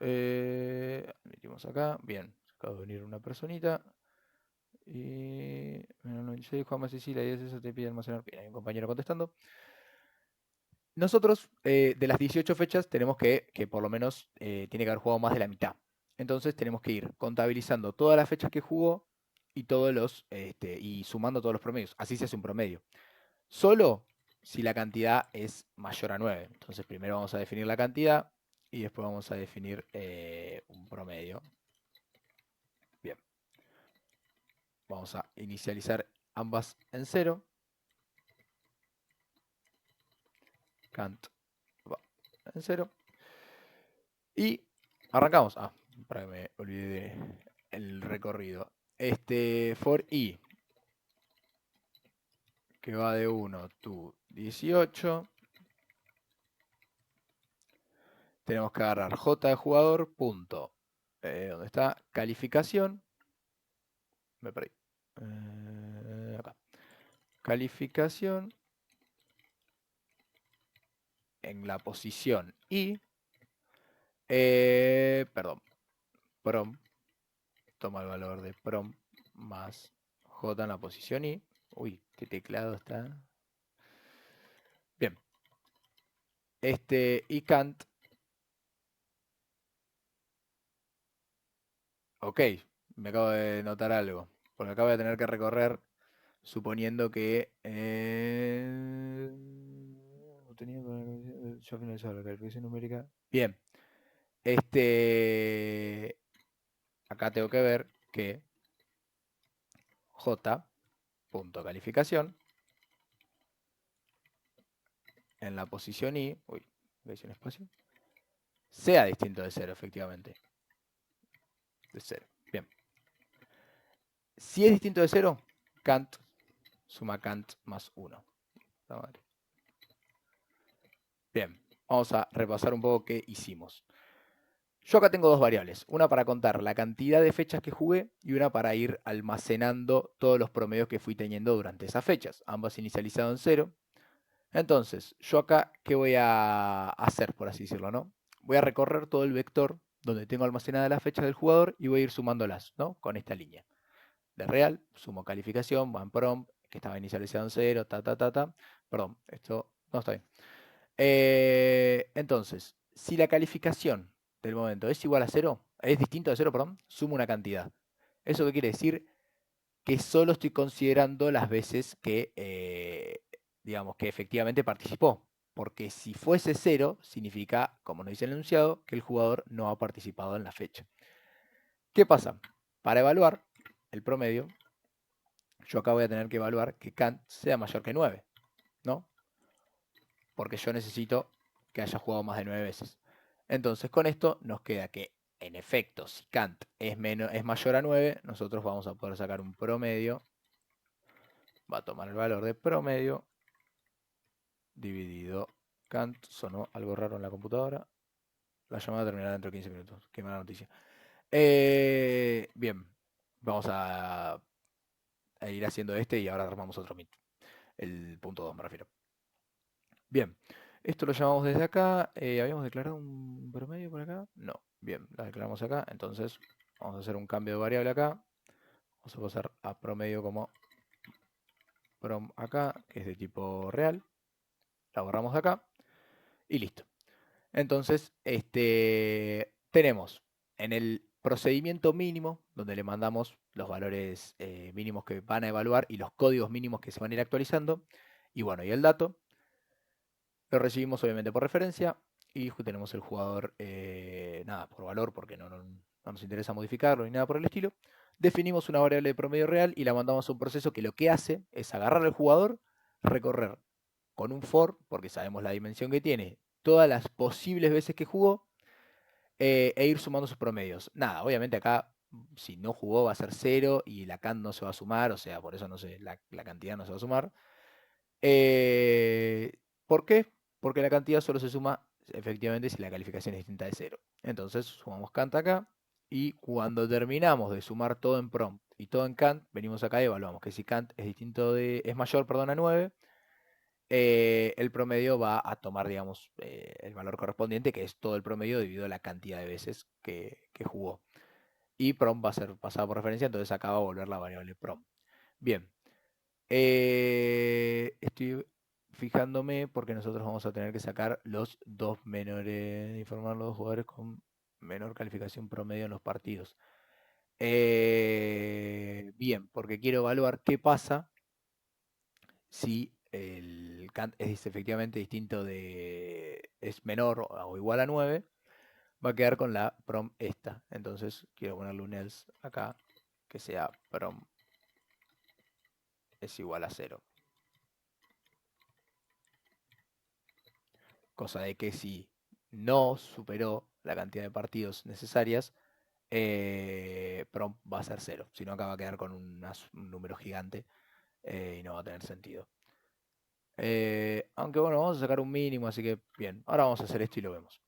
A: metimos acá. Bien. Acaba de venir una personita. Y... Menos 96, Juanma Cecilia, y eso te pide almacenar. Bien, hay un compañero contestando. Nosotros, de las 18 fechas, tenemos que por lo menos tiene que haber jugado más de la mitad. Entonces tenemos que ir contabilizando todas las fechas que jugó y todos los y sumando todos los promedios. Así se hace un promedio. Solo si la cantidad es mayor a 9. Entonces primero vamos a definir la cantidad y después vamos a definir un promedio. Bien. Vamos a inicializar ambas en 0. Cant va en 0. Y arrancamos. Para que me olvide el recorrido. For i, que va de 1 to 18. Tenemos que agarrar j de jugador, punto. ¿Dónde está? Calificación. Me perdí. Acá. Calificación en la posición i. Perdón. Prom. Toma el valor de prom más j en la posición i. Uy, qué teclado está. Bien. Y cant. Ok, me acabo de notar algo. Porque acá voy a tener que recorrer suponiendo que... no tenía ya finalizado la calificación numérica. Bien. Acá tengo que ver que j.calificación en la posición i, uy, le hice un espacio, sea distinto de 0, efectivamente. De 0. Bien. Si es distinto de 0, cant suma cant más 1. Bien, vamos a repasar un poco qué hicimos. Yo acá tengo dos variables, una para contar la cantidad de fechas que jugué y una para ir almacenando todos los promedios que fui teniendo durante esas fechas, ambas inicializadas en 0. Entonces, yo acá, ¿qué voy a hacer, por así decirlo, no? Voy a recorrer todo el vector donde tengo almacenadas las fechas del jugador y voy a ir sumándolas, ¿no? Con esta línea. De real, sumo calificación, van prom, que estaba inicializado en 0, Perdón, esto no está bien. Entonces, si la calificación del momento es igual a 0, es distinto de 0, perdón, sumo una cantidad. ¿Eso qué quiere decir? Que solo estoy considerando las veces que, digamos, que efectivamente participó. Porque si fuese 0, significa, como nos dice el enunciado, que el jugador no ha participado en la fecha. ¿Qué pasa? Para evaluar el promedio, yo acá voy a tener que evaluar que cant sea mayor que 9, ¿no? Porque yo necesito que haya jugado más de 9 veces. Entonces con esto nos queda que, en efecto, si cant es mayor a 9, nosotros vamos a poder sacar un promedio. Va a tomar el valor de promedio dividido cant. Sonó algo raro en la computadora. La llamada terminará dentro de 15 minutos. Qué mala noticia. Bien, vamos a ir haciendo y ahora armamos otro Meet. El punto 2 me refiero. Bien, esto lo llamamos desde acá. ¿Habíamos declarado un promedio por acá? No. Bien, la declaramos acá. Entonces vamos a hacer un cambio de variable acá. Vamos a pasar a promedio como prom acá, que es de tipo real, la borramos de acá y listo. Entonces, tenemos en el procedimiento mínimo, donde le mandamos los valores mínimos que van a evaluar y los códigos mínimos que se van a ir actualizando, y bueno, y el dato, lo recibimos obviamente por referencia, y tenemos el jugador, nada, por valor, porque no nos interesa modificarlo ni nada por el estilo. Definimos una variable de promedio real y la mandamos a un proceso que lo que hace es agarrar al jugador, recorrer con un for, porque sabemos la dimensión que tiene, todas las posibles veces que jugó, e ir sumando sus promedios. Nada, obviamente acá, si no jugó va a ser 0 y la cant no se va a sumar, o sea, por eso no sé, la cantidad no se va a sumar. Eh, ¿Por qué? Porque la cantidad solo se suma efectivamente si la calificación es distinta de 0. Entonces sumamos cant acá y cuando terminamos de sumar todo en prompt y todo en cant, venimos acá y evaluamos que si cant es mayor, perdón, a 9, el promedio va a tomar, digamos, el valor correspondiente, que es todo el promedio dividido la cantidad de veces que jugó. Y prom va a ser pasado por referencia, entonces acá va a volver la variable prom. Bien. Estoy fijándome porque nosotros vamos a tener que sacar los dos menores, informar a los jugadores con menor calificación promedio en los partidos. Bien, porque quiero evaluar qué pasa si el cant es efectivamente distinto es menor o igual a 9, va a quedar con la prom esta. Entonces quiero ponerle un else acá, que sea prom es igual a 0. Cosa de que si no superó la cantidad de partidos necesarias, prom va a ser 0. Si no, acá va a quedar con un número gigante y no va a tener sentido. Aunque bueno, vamos a sacar un mínimo, así que bien, ahora vamos a hacer esto y lo vemos.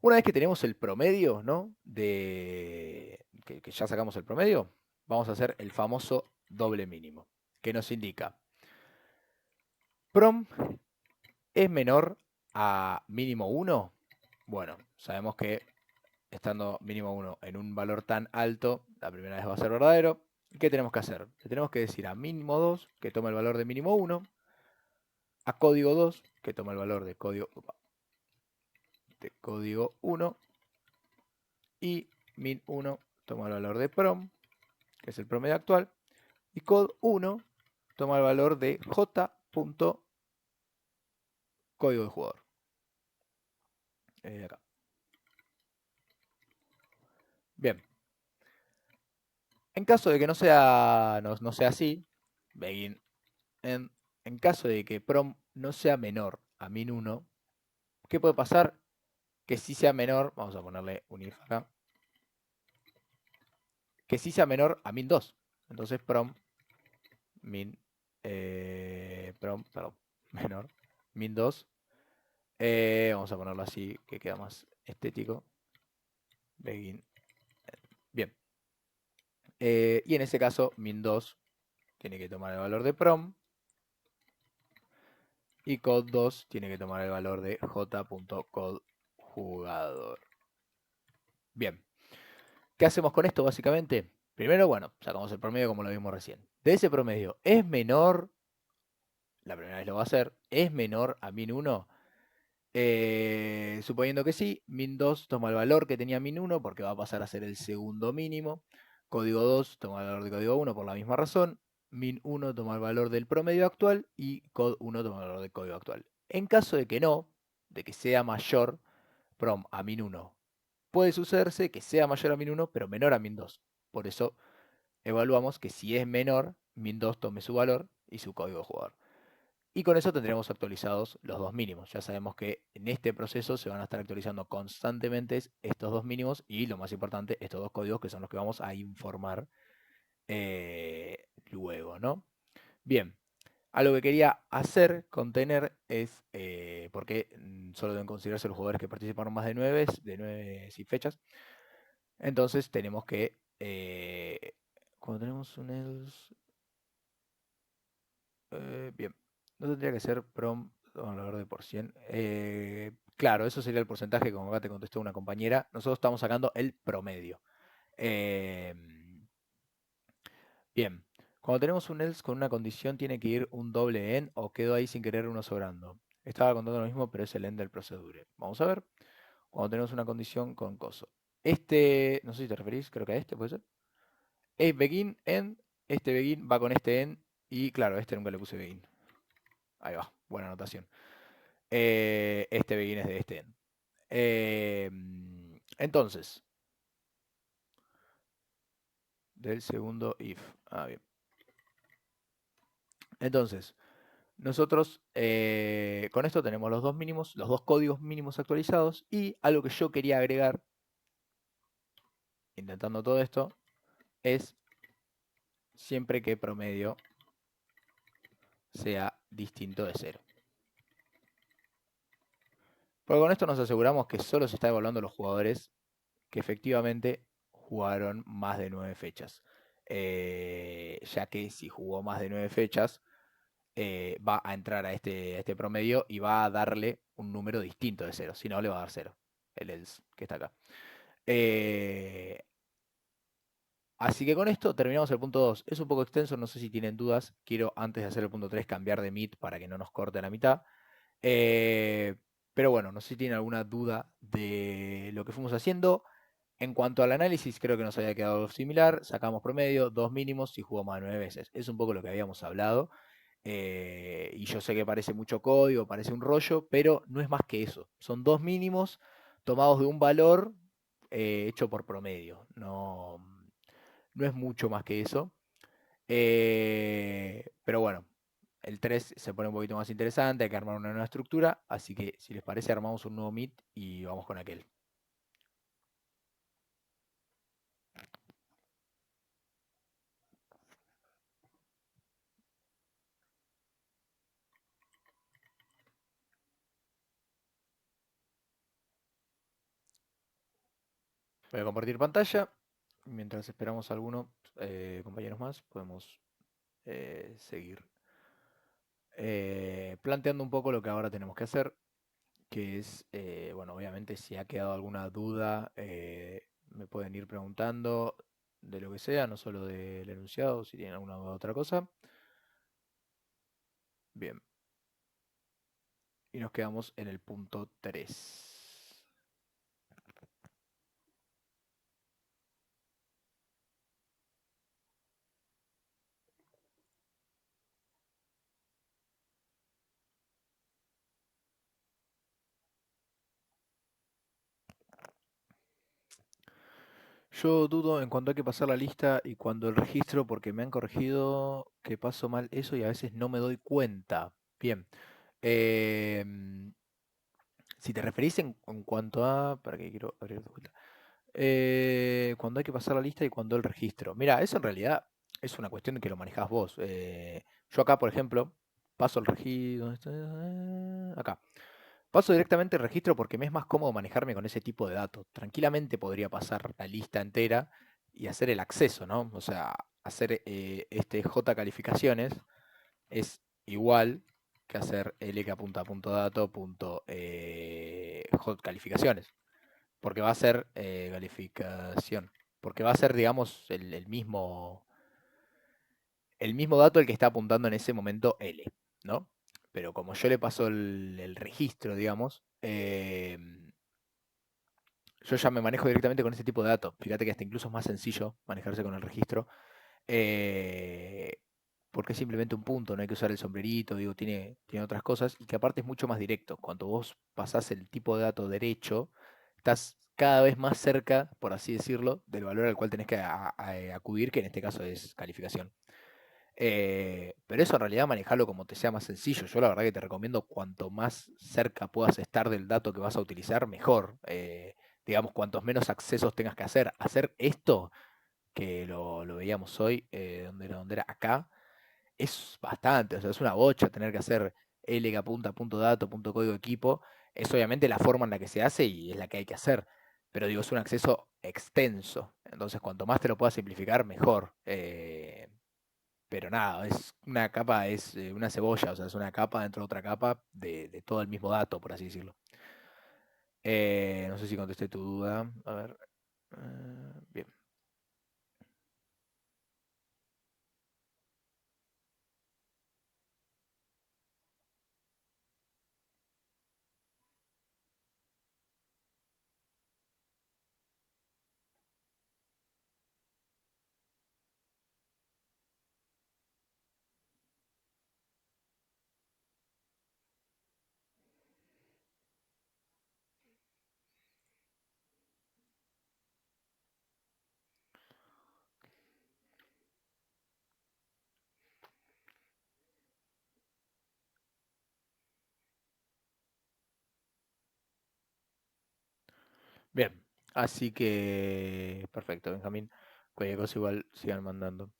A: Una vez que tenemos el promedio, ¿no? Que ya sacamos el promedio, vamos a hacer el famoso doble mínimo, que nos indica prom es menor a mínimo 1. Bueno, sabemos que estando mínimo 1 en un valor tan alto, la primera vez va a ser verdadero. ¿Qué tenemos que hacer? Le tenemos que decir a mínimo 2, que toma el valor de mínimo 1, a código 2, que toma el valor de código 1, y min 1 toma el valor de prom, que es el promedio actual, y cod 1 toma el valor de j.código de jugador. Acá. Bien. En caso de que no sea así, begin en caso de que prom no sea menor a min 1, ¿qué puede pasar? Que sí sea menor, vamos a ponerle un if acá, que sí sea menor a min 2. Entonces prom min, perdón, menor, min 2. Vamos a ponerlo así, que queda más estético. Begin. Bien. Y en ese caso, min 2 tiene que tomar el valor de prom. Y code 2 tiene que tomar el valor de j.codejugador. Bien. ¿Qué hacemos con esto básicamente? Primero, bueno, sacamos el promedio como lo vimos recién. De ese promedio, ¿es menor? La primera vez lo va a hacer. ¿Es menor a min 1? Suponiendo que sí, min 2 toma el valor que tenía min 1 porque va a pasar a ser el segundo mínimo. Código 2 toma el valor de código 1 por la misma razón. Min 1 toma el valor del promedio actual y cod 1 toma el valor del código actual. En caso de que no, de que sea mayor prom a min 1, puede sucederse que sea mayor a min 1 pero menor a min 2. Por eso evaluamos que si es menor, min 2 tome su valor y su código de jugador. Y con eso tendremos actualizados los dos mínimos. Ya sabemos que en este proceso se van a estar actualizando constantemente estos dos mínimos y, lo más importante, estos dos códigos que son los que vamos a informar luego, ¿no? Bien, algo que quería hacer, contener, es porque solo deben considerarse los jugadores que participaron más de 9 fechas. Entonces tenemos que, cuando tenemos un else, bien, no tendría que ser prom valor de por 100. Claro, eso sería el porcentaje, como acá te contestó una compañera. Nosotros estamos sacando el promedio. Bien, Cuando tenemos un else con una condición, tiene que ir un doble en o quedó ahí sin querer uno sobrando. Estaba contando lo mismo, pero es el end del procedure. Vamos a ver. Cuando tenemos una condición con coso. Este, no sé si te referís, creo que a este puede ser. Es begin, end. Este begin va con este end. Y claro, a este nunca le puse begin. Ahí va, buena anotación. Este begin es de este end. Entonces, del segundo if. Ah, bien. Entonces, nosotros con esto tenemos los dos mínimos, los dos códigos mínimos actualizados y algo que yo quería agregar, intentando todo esto, es siempre que promedio sea distinto de cero. Porque con esto nos aseguramos que solo se está evaluando los jugadores que efectivamente jugaron más de 9 fechas. Ya que si jugó más de 9 fechas, va a entrar a este promedio y va a darle un número distinto de cero. Si no, le va a dar cero. El else que está acá. Eh, Así que con esto terminamos el punto 2. Es un poco extenso, no sé si tienen dudas. Quiero, antes de hacer el punto 3, cambiar de meet para que no nos corte a la mitad. Eh, pero bueno, no sé si tienen alguna duda de lo que fuimos haciendo. En cuanto al análisis, creo que nos había quedado similar. Sacamos promedio, dos mínimos y jugó más de 9 veces. Es un poco lo que habíamos hablado. Y yo sé que parece mucho código, parece un rollo, pero no es más que eso. Son dos mínimos tomados de un valor hecho por promedio. No, no es mucho más que eso. Pero bueno, el 3 se pone un poquito más interesante, hay que armar una nueva estructura, así que si les parece armamos un nuevo Meet y vamos con aquel. Voy a compartir pantalla. Mientras esperamos a algunos compañeros más, podemos seguir planteando un poco lo que ahora tenemos que hacer, que es, bueno, obviamente si ha quedado alguna duda, me pueden ir preguntando de lo que sea, no solo del enunciado, si tienen alguna duda de otra cosa. Bien, y nos quedamos en el punto 3. Yo dudo en cuando hay que pasar la lista y cuando el registro, porque me han corregido que paso mal eso y a veces no me doy cuenta. Bien. em, si te referís en cuanto a... ¿Para qué quiero abrir de vuelta? Cuando hay que pasar la lista y cuando el registro. Mira, eso en realidad es una cuestión de que lo manejás vos. Yo acá, por ejemplo, paso el registro. ¿Dónde está? Acá. Paso directamente el registro porque me es más cómodo manejarme con ese tipo de datos. Tranquilamente podría pasar la lista entera y hacer el acceso, ¿no? O sea, hacer este J calificaciones es igual que hacer L que apunta a punto dato punto J calificaciones. Porque va a ser calificación. Porque va a ser, digamos, el mismo dato el que está apuntando en ese momento L, ¿no? Pero como yo le paso el registro, digamos, yo ya me manejo directamente con ese tipo de datos. Fíjate que hasta incluso es más sencillo manejarse con el registro. eh, Porque es simplemente un punto, no hay que usar el sombrerito, digo, tiene otras cosas. Y que aparte es mucho más directo. Cuando vos pasás el tipo de dato derecho, estás cada vez más cerca, por así decirlo, del valor al cual tenés que acudir, que en este caso es calificación. Pero eso en realidad manejarlo como te sea más sencillo. Yo la verdad que te recomiendo cuanto más cerca puedas estar del dato que vas a utilizar, mejor. Digamos, cuantos menos accesos tengas que hacer. Hacer esto, que lo veíamos hoy, donde era acá, es bastante. O sea, es una bocha tener que hacer L que apunta, punto dato, punto código equipo. Es obviamente la forma en la que se hace y es la que hay que hacer. Pero digo, es un acceso extenso. Entonces, cuanto más te lo puedas simplificar, mejor. Pero nada, es una capa, es una cebolla, o sea, es una capa dentro de otra capa de todo el mismo dato, por así decirlo. No sé si contesté tu duda. A ver. Bien. Bien, así que perfecto, Benjamín. Cualquier cosa igual sigan mandando.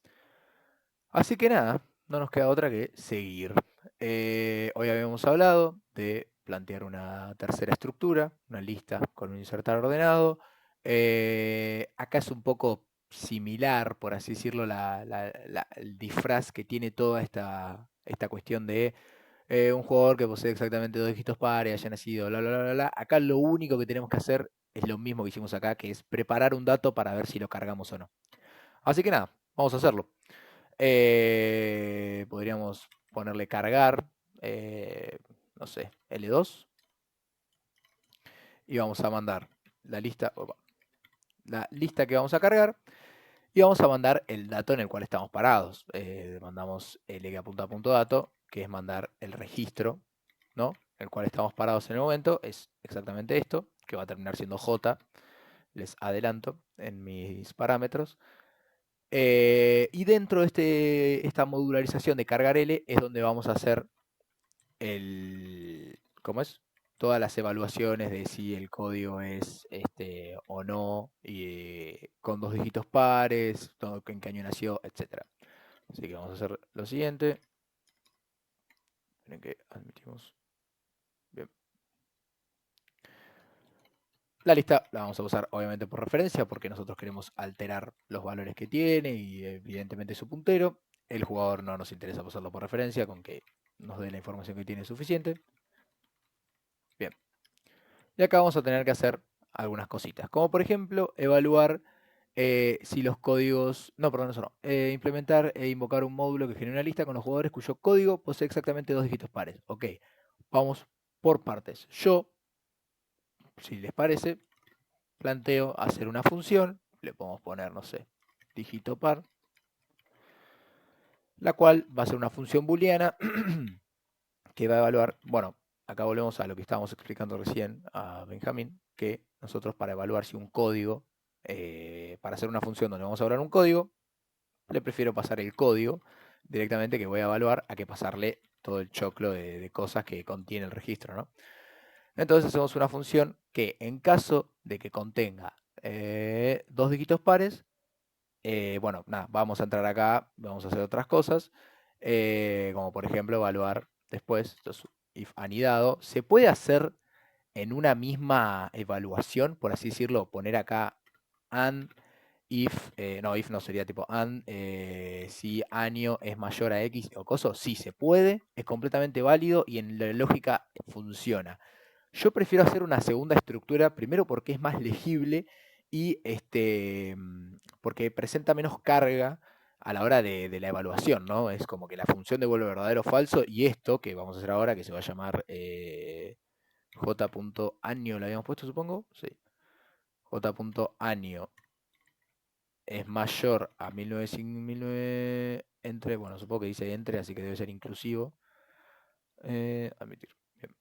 A: Así que nada, no nos queda otra que seguir. Hoy habíamos hablado de plantear una tercera estructura, una lista con un insertar ordenado. Acá es un poco similar, por así decirlo, el disfraz que tiene toda esta cuestión de un jugador que posee exactamente dos dígitos pares, haya nacido, bla, bla, bla, bla, bla. Acá lo único que tenemos que hacer es lo mismo que hicimos acá, que es preparar un dato para ver si lo cargamos o no. Así que nada, vamos a hacerlo. Podríamos ponerle cargar, eh, no sé, L2, y vamos a mandar la lista, la lista que vamos a cargar, y vamos a mandar el dato en el cual estamos parados. Mandamos L que apunta a punto dato, que es mandar el registro, ¿no? El cual estamos parados en el momento, es exactamente esto, que va a terminar siendo J, les adelanto en mis parámetros. Y dentro de esta modularización de cargar L es donde vamos a hacer ¿cómo es? Todas las evaluaciones de si el código es o no, y con dos dígitos pares, en qué año nació, etcétera. Así que vamos a hacer lo siguiente. Miren que admitimos. Bien. La lista la vamos a usar obviamente por referencia porque nosotros queremos alterar los valores que tiene y evidentemente su puntero. El jugador no nos interesa usarlo por referencia, con que nos dé la información que tiene es suficiente. Bien. Y acá vamos a tener que hacer algunas cositas, como por ejemplo evaluar si los códigos, no, perdón, eso no, implementar e invocar un módulo que genere una lista con los jugadores cuyo código posee exactamente dos dígitos pares. Ok, vamos por partes. Yo, si les parece, planteo hacer una función, le podemos poner, no sé, dígito par, la cual va a ser una función booleana que va a evaluar, bueno, acá volvemos a lo que estábamos explicando recién a Benjamín, que nosotros para evaluar si un código, para hacer una función donde vamos a evaluar un código, le prefiero pasar el código directamente que voy a evaluar a que pasarle todo el choclo de cosas que contiene el registro, ¿no? Entonces hacemos una función que en caso de que contenga dos dígitos pares, bueno, nada, vamos a entrar acá, vamos a hacer otras cosas, como por ejemplo evaluar después, esto es if anidado, se puede hacer en una misma evaluación, por así decirlo, poner acá and if, no, if no sería tipo and, si año es mayor a X o coso, sí se puede, es completamente válido y en la lógica funciona. Yo prefiero hacer una segunda estructura, primero porque es más legible y porque presenta menos carga a la hora de la evaluación, ¿no? Es como que la función devuelve verdadero o falso y esto que vamos a hacer ahora, que se va a llamar j.año, lo habíamos puesto, supongo, sí. j.año es mayor a 1900, entre, bueno, supongo que dice entre, así que debe ser inclusivo. Admitir. Bien.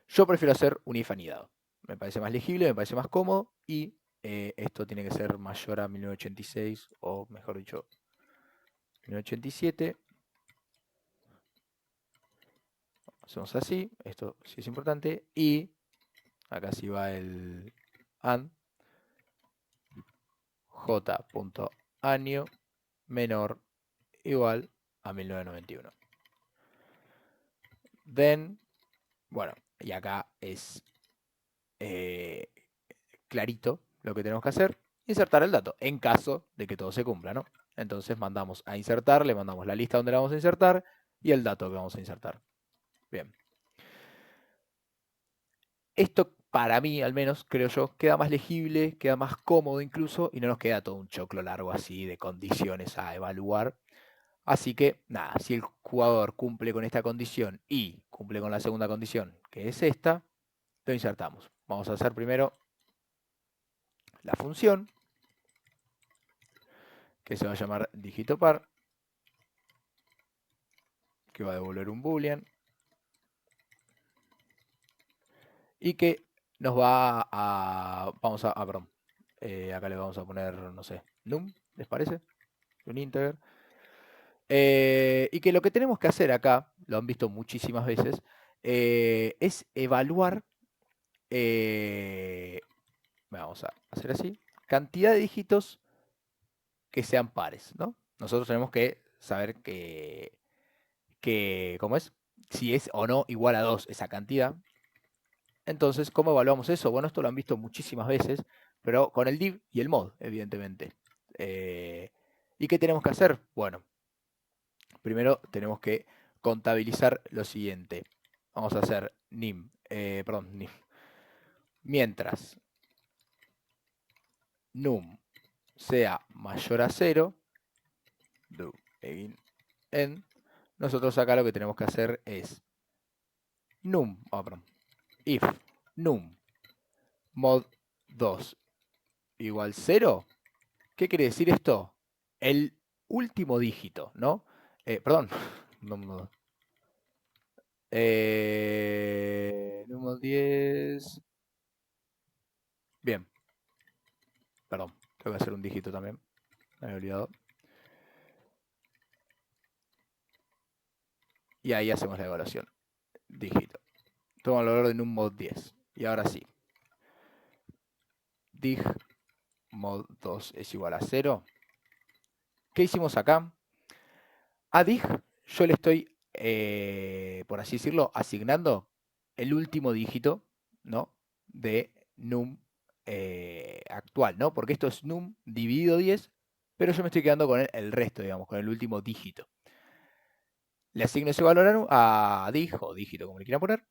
A: Yo prefiero hacer un if anidado. Me parece más legible, me parece más cómodo y esto tiene que ser mayor a 1986 o mejor dicho 1987. Hacemos así, esto sí es importante y acá sí va el and j.año menor igual a 1991. Then, bueno, y acá es eh, clarito lo que tenemos que hacer, insertar el dato, en caso de que todo se cumpla, ¿no? Entonces mandamos a insertar, le mandamos la lista donde la vamos a insertar y el dato que vamos a insertar. Bien. Esto para mí, al menos, creo yo, queda más legible, queda más cómodo incluso, y no nos queda todo un choclo largo así de condiciones a evaluar. Así que, nada, si el jugador cumple con esta condición y cumple con la segunda condición, que es esta, lo insertamos. Vamos a hacer primero la función, que se va a llamar dígito par, que va a devolver un boolean, y que nos va a, vamos a, perdón, acá le vamos a poner, no sé, num, ¿les parece? Un integer. Y que lo que tenemos que hacer acá, lo han visto muchísimas veces, es evaluar vamos a hacer así, cantidad de dígitos que sean pares, ¿no? Nosotros tenemos que saber ¿cómo es? Si es o no igual a 2 esa cantidad. Entonces, ¿cómo evaluamos eso? Bueno, esto lo han visto muchísimas veces, pero con el div y el mod, evidentemente. ¿Y qué tenemos que hacer? Bueno, primero tenemos que contabilizar lo siguiente. Vamos a hacer nim. Mientras num sea mayor a 0, do begin end, nosotros acá lo que tenemos que hacer es if num mod 2 igual 0. ¿Qué quiere decir esto? El último dígito, ¿no? Perdón, no, número 10. Bien, perdón, tengo que hacer un dígito también, me había olvidado. Y ahí hacemos la evaluación. Dígito. Toma el valor de num mod 10. Y ahora sí. Dig mod 2 es igual a 0. ¿Qué hicimos acá? A dig yo le estoy, por así decirlo, asignando el último dígito, ¿no? De num actual, ¿no? Porque esto es num dividido 10, pero yo me estoy quedando con el resto, digamos, con el último dígito. Le asigno ese valor a dig, o dígito, como le quieran poner,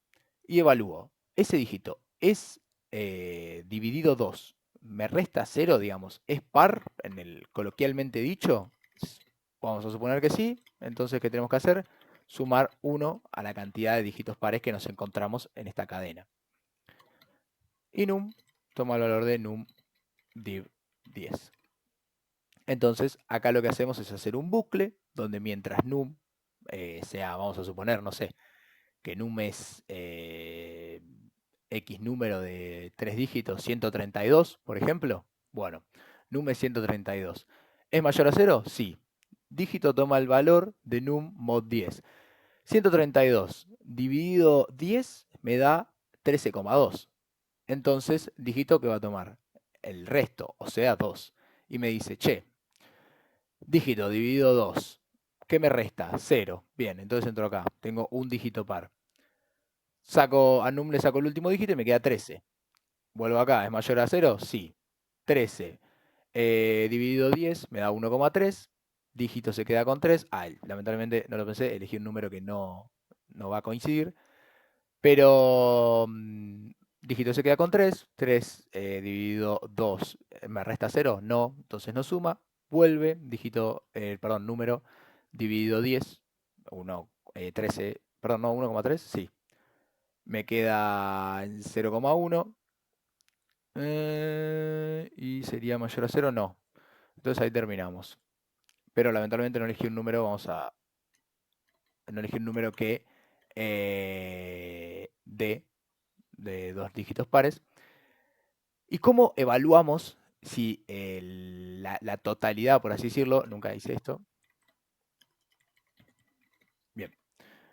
A: y evalúo. Ese dígito es dividido 2. Me resta 0, digamos. ¿Es par en el coloquialmente dicho? Vamos a suponer que sí. Entonces, ¿qué tenemos que hacer? Sumar 1 a la cantidad de dígitos pares que nos encontramos en esta cadena. Y num toma el valor de num div 10. Entonces, acá lo que hacemos es hacer un bucle donde mientras num sea, vamos a suponer, no sé, que num es X número de 3 dígitos, 132, por ejemplo. Bueno, num es 132. ¿Es mayor a 0? Sí. Dígito toma el valor de num mod 10. 132 dividido 10 me da 13,2. Entonces, dígito que va a tomar el resto, o sea, 2. Y me dice, che, dígito dividido 2. ¿Qué me resta? 0. Bien, entonces entro acá. Tengo un dígito par. A num le saco el último dígito y me queda 13. Vuelvo acá, ¿es mayor a 0? Sí. 13 dividido 10 me da 1,3. Dígito se queda con 3. Lamentablemente no lo pensé, elegí un número que no va a coincidir. Pero dígito se queda con 3. 3 dividido 2 me resta 0. No, entonces no suma. Vuelve, número dividido 10. 13, perdón, no, 1,3. Sí. Me queda en 0,1. ¿Y sería mayor a 0? No. Entonces ahí terminamos. Pero lamentablemente no elegí un número, no elegí un número que de 2 dígitos pares. ¿Y cómo evaluamos si la totalidad, por así decirlo, nunca hice esto? Bien,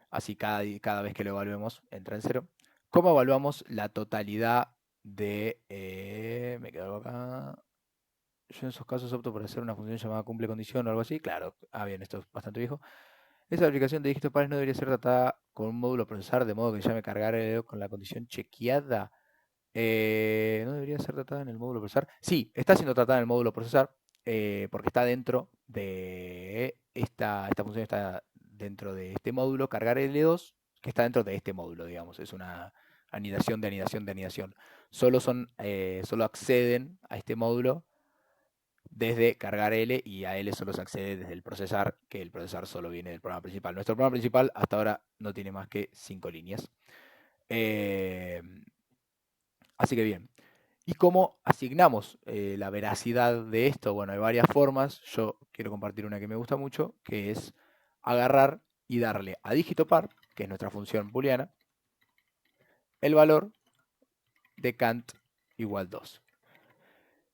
A: así cada vez que lo evaluemos entra en 0. ¿Cómo evaluamos la totalidad de... me quedo acá. Yo en esos casos opto por hacer una función llamada cumple condición o algo así. Claro, bien, esto es bastante viejo. Esa aplicación de dígitos pares no debería ser tratada con un módulo procesar, de modo que ya me cargaré con la condición chequeada. No debería ser tratada en el módulo procesar. Sí, está siendo tratada en el módulo procesar, porque está dentro de esta función, está dentro de este módulo, cargar L2, que está dentro de este módulo, digamos. Es una anidación de anidación de anidación. Solo acceden a este módulo desde cargar L, y a L solo se accede desde el procesar, que el procesar solo viene del programa principal. Nuestro programa principal hasta ahora no tiene más que 5 líneas. Eh, Así que bien. ¿Y cómo asignamos la veracidad de esto? Bueno, hay varias formas. Yo quiero compartir una que me gusta mucho, que es agarrar y darle a dígito par, que es nuestra función booleana, el valor de cant igual 2.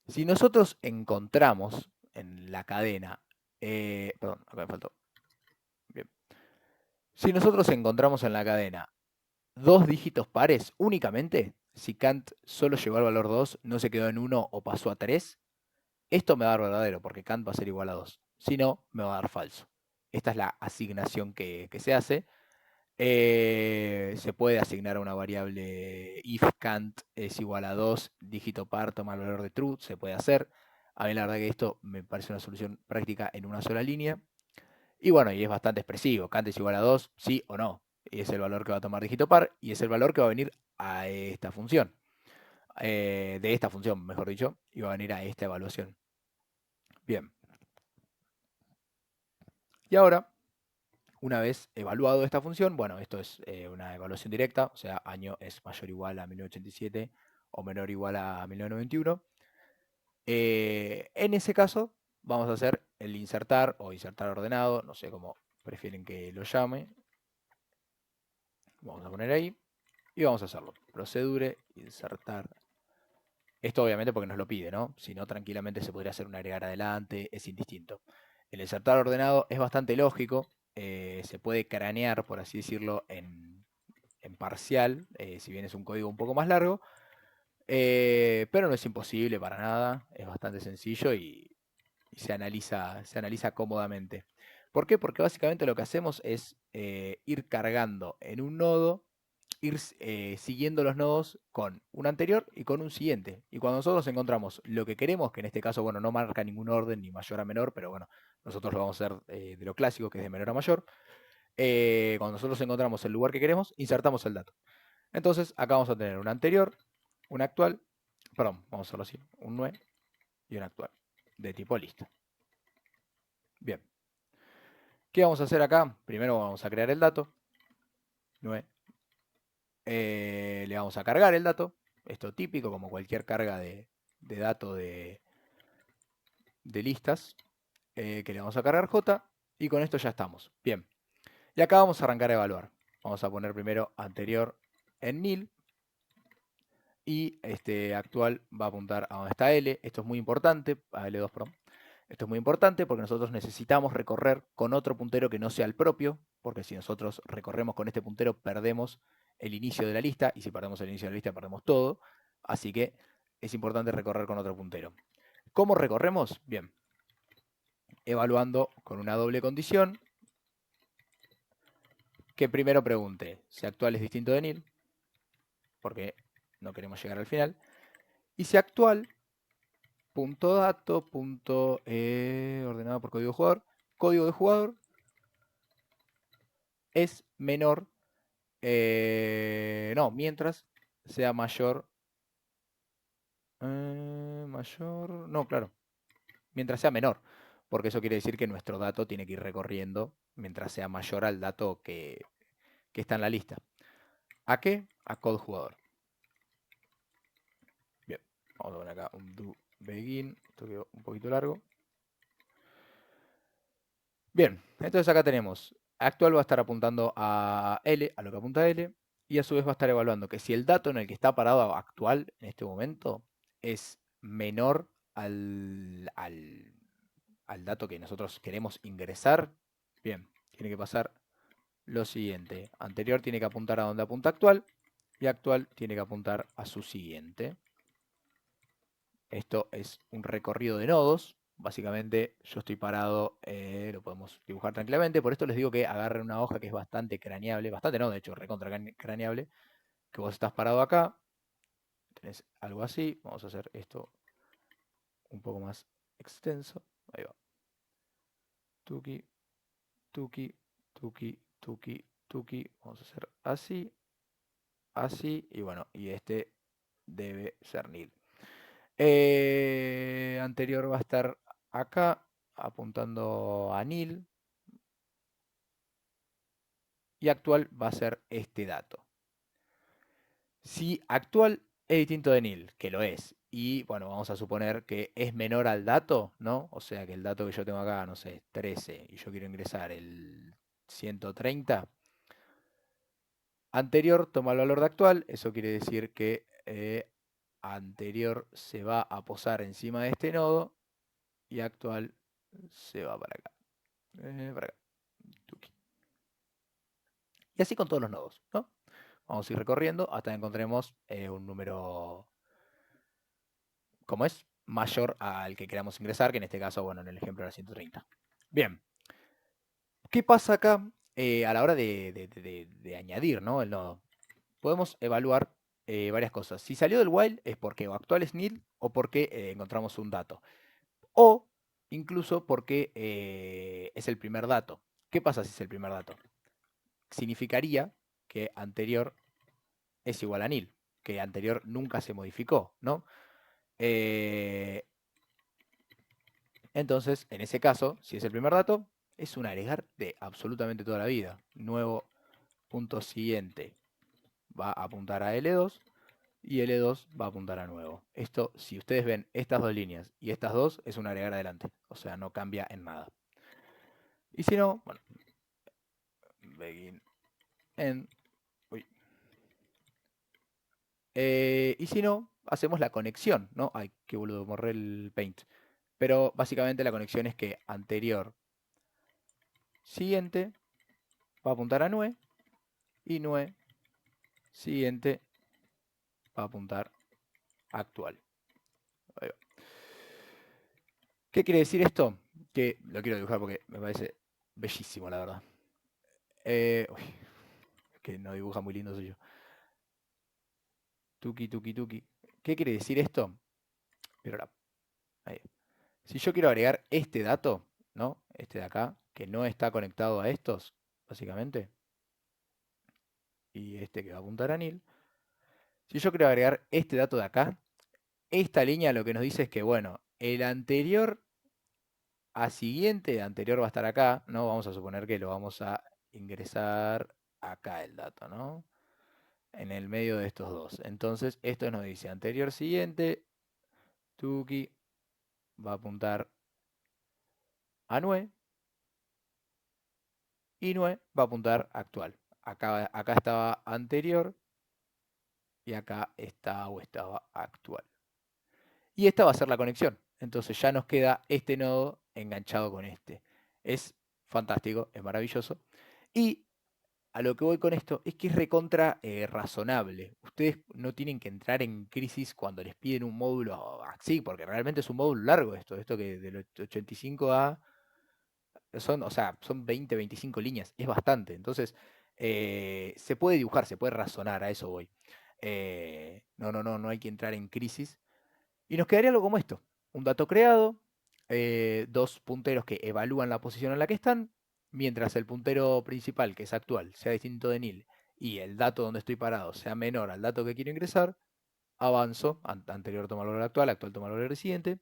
A: Si nosotros encontramos en la cadena, perdón, acá me faltó. Bien. Si nosotros encontramos en la cadena 2 dígitos pares únicamente, si Kant solo llegó al valor 2, no se quedó en 1 o pasó a 3, esto me va a dar verdadero, porque Kant va a ser igual a 2. Si no, me va a dar falso. Esta es la asignación que se hace. Se puede asignar a una variable if Kant es igual a 2, dígito par, toma el valor de true, se puede hacer. A mí la verdad que esto me parece una solución práctica en una sola línea. Y bueno, y es bastante expresivo. Kant es igual a 2, sí o no. Y es el valor que va a tomar dígito par y es el valor que va a venir a esta función. De esta función, mejor dicho, y va a venir a esta evaluación. Bien. Y ahora, una vez evaluado esta función, bueno, esto es una evaluación directa, o sea, año es mayor o igual a 1987 o menor o igual a 1991. En ese caso, vamos a hacer el insertar o insertar ordenado, no sé cómo prefieren que lo llame. Vamos a poner ahí y vamos a hacerlo. Procedure, insertar. Esto obviamente porque nos lo pide, ¿no? Si no, tranquilamente se podría hacer un agregar adelante, es indistinto. El insertar ordenado es bastante lógico, se puede cranear, por así decirlo, en parcial, si bien es un código un poco más largo, pero no es imposible para nada, es bastante sencillo y se analiza cómodamente. ¿Por qué? Porque básicamente lo que hacemos es ir cargando en un nodo, ir siguiendo los nodos con un anterior y con un siguiente. Y cuando nosotros encontramos lo que queremos, que en este caso, bueno, no marca ningún orden, ni mayor a menor, pero bueno, nosotros lo vamos a hacer de lo clásico, que es de menor a mayor. Cuando nosotros encontramos el lugar que queremos, insertamos el dato. Entonces, acá vamos a tener un anterior, un actual, perdón, vamos a hacerlo así, un nue y un actual, de tipo lista. Bien. ¿Qué vamos a hacer acá? Primero vamos a crear el dato, nue. Le vamos a cargar el dato, esto típico como cualquier carga de dato de listas, que le vamos a cargar j, y con esto ya estamos. Bien, y acá vamos a arrancar a evaluar. Vamos a poner primero anterior en nil, y este actual va a apuntar a donde está L. Esto es muy importante, a L2, perdón. Esto es muy importante porque nosotros necesitamos recorrer con otro puntero que no sea el propio, porque si nosotros recorremos con este puntero perdemos el inicio de la lista, y si perdemos el inicio de la lista perdemos todo, así que es importante recorrer con otro puntero. ¿Cómo recorremos? Bien, evaluando con una doble condición, que primero pregunte si actual es distinto de nil, porque no queremos llegar al final, y si actual punto dato, punto ordenado por código de jugador es menor, no, mientras sea mayor, mayor, no, claro, mientras sea menor, porque eso quiere decir que nuestro dato tiene que ir recorriendo mientras sea mayor al dato que está en la lista. ¿A qué? A code jugador. Bien, vamos a poner acá un do begin, esto quedó un poquito largo. Bien, entonces acá tenemos, actual va a estar apuntando a L, a lo que apunta L, y a su vez va a estar evaluando que si el dato en el que está parado actual en este momento es menor al dato que nosotros queremos ingresar, bien, tiene que pasar lo siguiente. Anterior tiene que apuntar a donde apunta actual, y actual tiene que apuntar a su siguiente. Esto es un recorrido de nodos. Básicamente yo estoy parado, lo podemos dibujar tranquilamente. Por esto les digo que agarren una hoja que es bastante craneable, bastante no, de hecho, recontra craneable, que vos estás parado acá, tenés algo así. Vamos a hacer esto un poco más extenso. Ahí va. Tuki, tuki, tuki, tuki, tuki. Vamos a hacer así, así, y bueno, y este debe ser nil. Anterior va a estar acá, apuntando a nil, y actual va a ser este dato. Si actual es distinto de nil, que lo es, y bueno, vamos a suponer que es menor al dato, ¿no? O sea que el dato que yo tengo acá, no sé, es 13, y yo quiero ingresar el 130, anterior toma el valor de actual, eso quiere decir que anterior se va a posar encima de este nodo, y actual se va para acá. Tuki. Y así con todos los nodos, ¿no? Vamos a ir recorriendo hasta que encontremos un número, como es, mayor al que queramos ingresar, que en este caso, bueno, en el ejemplo era 130. Bien, ¿qué pasa acá a la hora de añadir, ¿no? El nodo? Podemos evaluar varias cosas. Si salió del while es porque o actual es nil o porque encontramos un dato. O incluso porque es el primer dato. ¿Qué pasa si es el primer dato? Significaría que anterior es igual a nil, que anterior nunca se modificó, ¿no? Eh, entonces, en ese caso, si es el primer dato, es un agregar de absolutamente toda la vida. Nuevo punto siguiente va a apuntar a L2 y L2 va a apuntar a nuevo. Esto, si ustedes ven estas dos líneas y estas dos, es un agregar adelante. O sea, no cambia en nada. Y si no, bueno, begin end. Uy. Y si no, hacemos la conexión, ¿no? Ay, qué boludo, borré el paint. Pero básicamente la conexión es que anterior siguiente va a apuntar a nue y nue siguiente va a apuntar a actual. Ahí va. ¿Qué quiere decir esto? Que lo quiero dibujar porque me parece bellísimo, la verdad. Uy, que no dibuja muy lindo soy yo. Tuki, tuki, tuki. ¿Qué quiere decir esto? Pero ahí. Si yo quiero agregar este dato, ¿no? Este de acá, que no está conectado a estos, básicamente, y este que va a apuntar a nil. Si yo quiero agregar este dato de acá, esta línea lo que nos dice es que, bueno, el anterior a siguiente, anterior va a estar acá, ¿no? Vamos a suponer que lo vamos a ingresar acá el dato, ¿no? En el medio de estos dos. Entonces, esto nos dice anterior siguiente, tuki, va a apuntar a nue, y nue va a apuntar a actual. Acá estaba anterior y acá está o estaba actual. Y esta va a ser la conexión. Entonces ya nos queda este nodo enganchado con este. Es fantástico, es maravilloso. Y a lo que voy con esto es que es recontra razonable. Ustedes no tienen que entrar en crisis cuando les piden un módulo así, porque realmente es un módulo largo esto. Esto que del 85 a son, o sea, son 20, 25 líneas, es bastante. Entonces, se puede dibujar, se puede razonar, a eso voy. No hay que entrar en crisis. Y nos quedaría algo como esto: un dato creado, dos punteros que evalúan la posición en la que están, mientras el puntero principal, que es actual, sea distinto de nil, y el dato donde estoy parado sea menor al dato que quiero ingresar, avanzo, anterior toma el valor actual, actual toma el valor siguiente.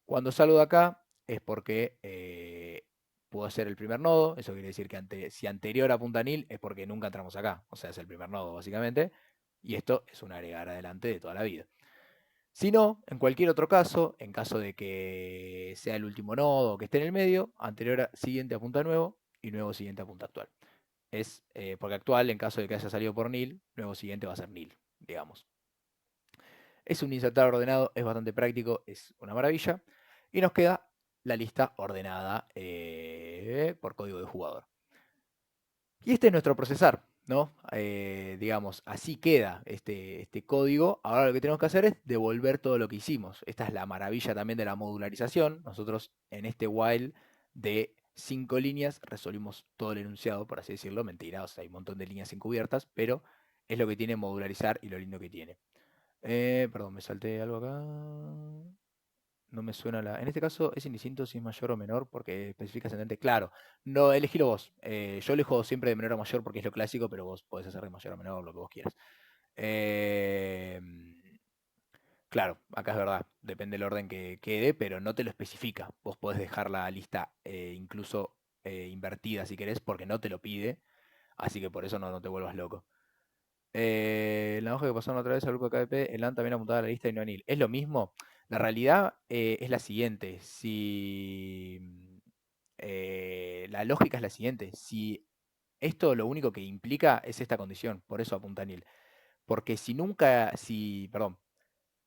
A: Cuando salgo de acá es porque puedo ser el primer nodo, eso quiere decir que si anterior apunta a nil es porque nunca entramos acá, o sea, es el primer nodo básicamente, y esto es un agregar adelante de toda la vida. Si no, en cualquier otro caso, en caso de que sea el último nodo que esté en el medio, anterior siguiente apunta a nuevo y nuevo siguiente apunta a actual. Es porque actual, en caso de que haya salido por nil, nuevo siguiente va a ser nil, digamos. Es un insertar ordenado, es bastante práctico, es una maravilla. Y nos queda la lista ordenada por código de jugador. Y este es nuestro procesar, ¿no? Digamos, así queda este código. Ahora lo que tenemos que hacer es devolver todo lo que hicimos. Esta es la maravilla también de la modularización. Nosotros en este while de 5 líneas resolvimos todo el enunciado, por así decirlo. Mentira, o sea, hay un montón de líneas encubiertas, pero es lo que tiene modularizar y lo lindo que tiene. Perdón, me salté algo acá. No me suena la. En este caso es indistinto si es mayor o menor porque especifica ascendente. Claro, no, elegilo vos. Yo elijo siempre de menor a mayor porque es lo clásico, pero vos podés hacer de mayor a menor lo que vos quieras. Eh, claro, acá es verdad. Depende del orden que quede, pero no te lo especifica. Vos podés dejar la lista incluso invertida si querés, porque no te lo pide. Así que por eso no te vuelvas loco. La hoja que pasaron otra vez al grupo de KDP, el LAN también apuntaba a la lista y no a NIL. ¿Es lo mismo? La realidad es la siguiente. Si la lógica es la siguiente. Si esto lo único que implica es esta condición, por eso apunta a NIL. Porque si nunca, si, perdón,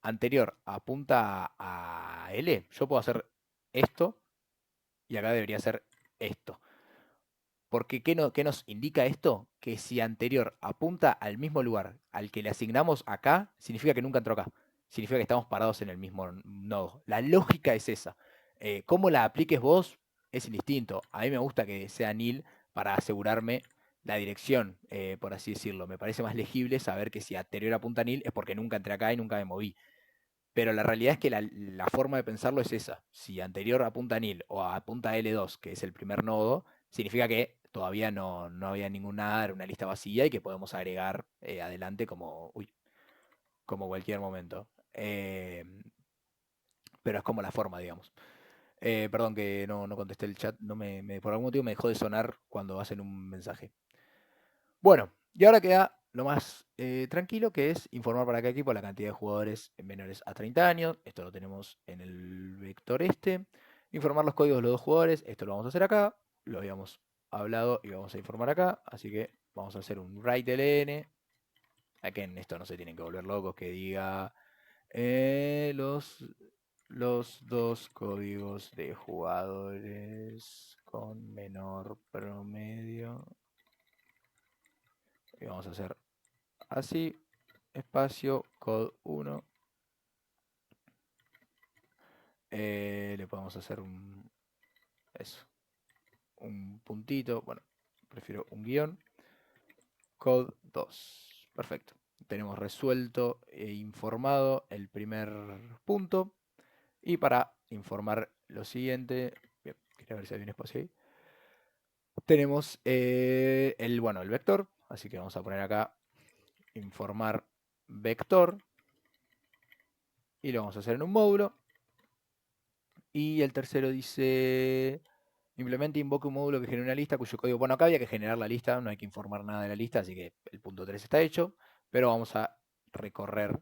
A: anterior apunta a L, yo puedo hacer esto y acá debería ser esto. Porque ¿qué nos indica esto? Que si anterior apunta al mismo lugar al que le asignamos acá, significa que nunca entró acá. Significa que estamos parados en el mismo nodo. La lógica es esa. Cómo la apliques vos es indistinto. A mí me gusta que sea nil para asegurarme la dirección, por así decirlo. Me parece más legible saber que si anterior apunta a nil es porque nunca entré acá y nunca me moví. Pero la realidad es que la forma de pensarlo es esa. Si anterior apunta a nil o apunta a L2, que es el primer nodo, significa que todavía no había ningún nada, era una lista vacía y que podemos agregar adelante como cualquier momento. Pero es como la forma, digamos. Perdón que no contesté el chat, por algún motivo me dejó de sonar cuando hacen un mensaje. Bueno, y ahora queda lo más tranquilo, que es informar para cada equipo la cantidad de jugadores menores a 30 años. Esto lo tenemos en el vector este. Informar los códigos de los dos jugadores. Esto lo vamos a hacer acá. Lo habíamos hablado y vamos a informar acá. Así que vamos a hacer un write ln. Aquí en esto no se tienen que volver locos, que diga los dos códigos de jugadores con menor promedio. Y vamos a hacer así, espacio, code 1. Le podemos hacer un puntito. Bueno, prefiero un guión. Code 2. Perfecto. Tenemos resuelto e informado el primer punto. Y para informar lo siguiente, bien, quería ver si hay un espacio ahí. Tenemos el vector. Así que vamos a poner acá informar vector. Y lo vamos a hacer en un módulo. Y el tercero dice, implemente invoque un módulo que genere una lista cuyo código, bueno, acá había que generar la lista, no hay que informar nada de la lista, así que el punto 3 está hecho, pero vamos a recorrer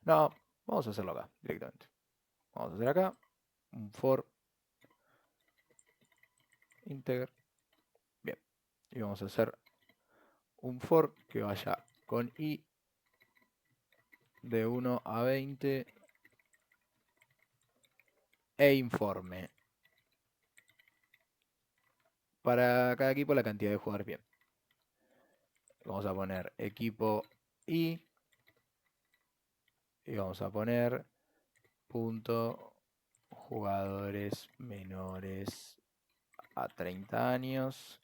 A: no, vamos a hacerlo acá, directamente. Vamos a hacer acá un for integer, bien, y vamos a hacer un for que vaya con i de 1 a 20 e informe para cada equipo la cantidad de jugadores, bien. Vamos a poner equipo i y vamos a poner punto jugadores menores a 30 años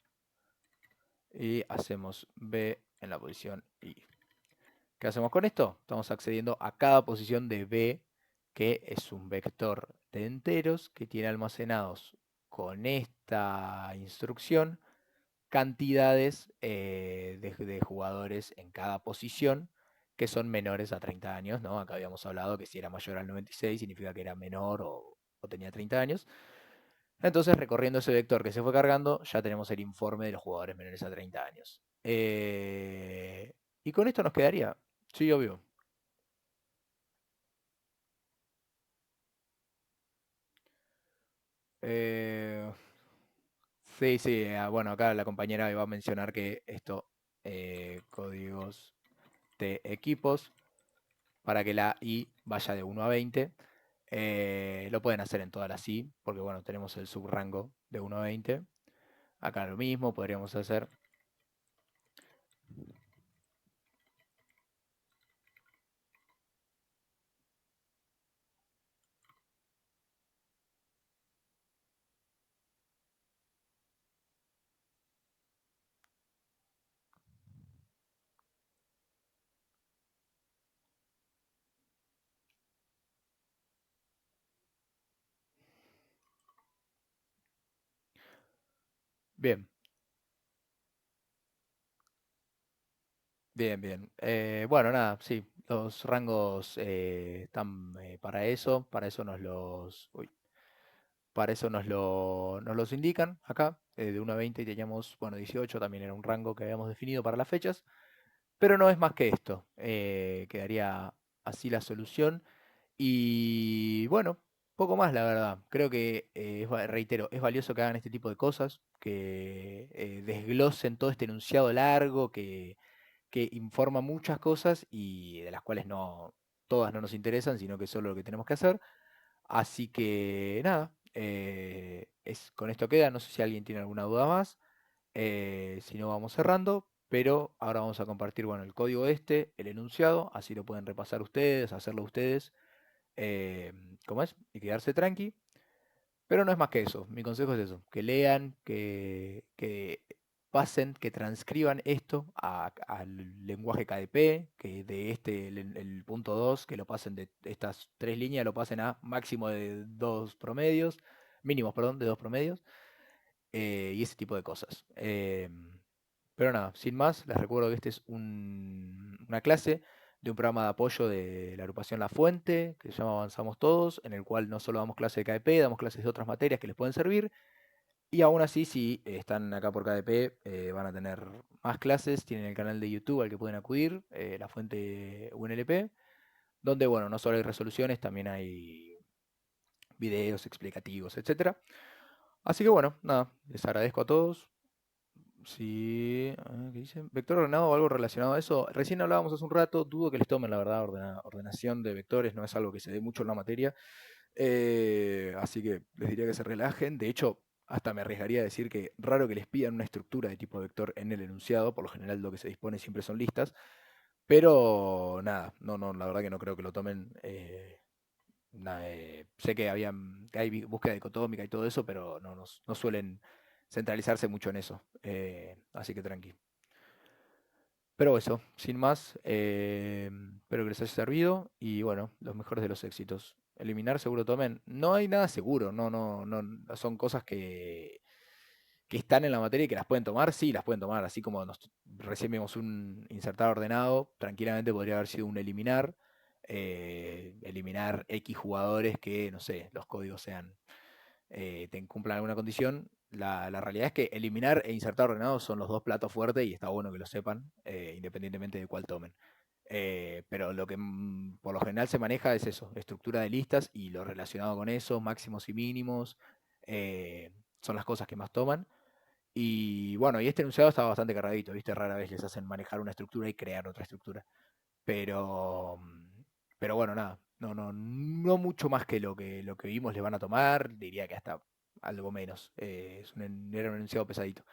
A: y hacemos B en la posición I. ¿Qué hacemos con esto? Estamos accediendo a cada posición de B, que es un vector de enteros que tiene almacenados con esta instrucción cantidades de jugadores en cada posición que son menores a 30 años, ¿no? Acá habíamos hablado que si era mayor al 96 significa que era menor o tenía 30 años. Entonces, recorriendo ese vector que se fue cargando, ya tenemos el informe de los jugadores menores a 30 años. Y con esto nos quedaría. Sí, obvio. Eh, sí, sí. Bueno, acá la compañera iba a mencionar que esto, códigos de equipos, para que la I vaya de 1 a 20. Lo pueden hacer en todas las I, porque bueno, tenemos el subrango de 1 a 20. Acá lo mismo, podríamos hacer. Bien, bien, bien. Bueno, nada, sí, los rangos están para eso nos los indican acá, de 1 a 20 teníamos, bueno, 18 también era un rango que habíamos definido para las fechas, pero no es más que esto, quedaría así la solución. Y bueno, poco más la verdad. Creo que, reitero, es valioso que hagan este tipo de cosas, que desglosen todo este enunciado largo, que informa muchas cosas y de las cuales todas no nos interesan, sino que solo lo que tenemos que hacer. Así que nada, Con esto queda, no sé si alguien tiene alguna duda más. Si no, vamos cerrando, pero ahora vamos a compartir, bueno, el código el enunciado, así lo pueden repasar ustedes, hacerlo ustedes, eh, ¿cómo es? Y quedarse tranqui. Pero no es más que eso. Mi consejo es eso, que lean, que pasen, que transcriban esto al lenguaje KDP, que de el punto 2 que lo pasen de estas 3 líneas, lo pasen a máximo de 2 promedios, mínimos, perdón, de 2 promedios, y ese tipo de cosas. Pero nada, sin más, les recuerdo que este es una clase de un programa de apoyo de la agrupación La Fuente, que se llama Avanzamos Todos, en el cual no solo damos clases de KDP, damos clases de otras materias que les pueden servir, y aún así, si están acá por KDP, van a tener más clases, tienen el canal de YouTube al que pueden acudir, La Fuente UNLP, donde, bueno, no solo hay resoluciones, también hay videos explicativos, etcétera. Así que bueno, nada, les agradezco a todos. Sí, ¿qué dice? Vector ordenado o algo relacionado a eso. Recién hablábamos hace un rato, dudo que les tomen, la verdad, ordenación de vectores, no es algo que se dé mucho en la materia. Así que les diría que se relajen. De hecho, hasta me arriesgaría a decir que raro que les pidan una estructura de tipo vector en el enunciado, por lo general lo que se dispone siempre son listas. Pero nada, no, la verdad que no creo que lo tomen. Sé que hay búsqueda dicotómica y todo eso, pero no suelen centralizarse mucho en eso. Así que tranqui. Pero eso, sin más, espero que les haya servido y bueno, los mejores de los éxitos. Eliminar seguro tomen. No hay nada seguro, no, son cosas que están en la materia y que las pueden tomar, sí, las pueden tomar, así como recién vimos un insertar ordenado, tranquilamente podría haber sido un eliminar, eliminar X jugadores que, no sé, los códigos cumplan alguna condición. La realidad es que eliminar e insertar ordenado son los dos platos fuertes y está bueno que lo sepan, independientemente de cuál tomen. Pero lo que por lo general se maneja es eso, estructura de listas y lo relacionado con eso, máximos y mínimos, eh, son las cosas que más toman. Y bueno, y este enunciado está bastante cargadito, ¿viste? Rara vez les hacen manejar una estructura y crear otra estructura. Pero, pero bueno, nada, no mucho más que lo que vimos le van a tomar, diría que hasta algo menos. Era un enunciado pesadito.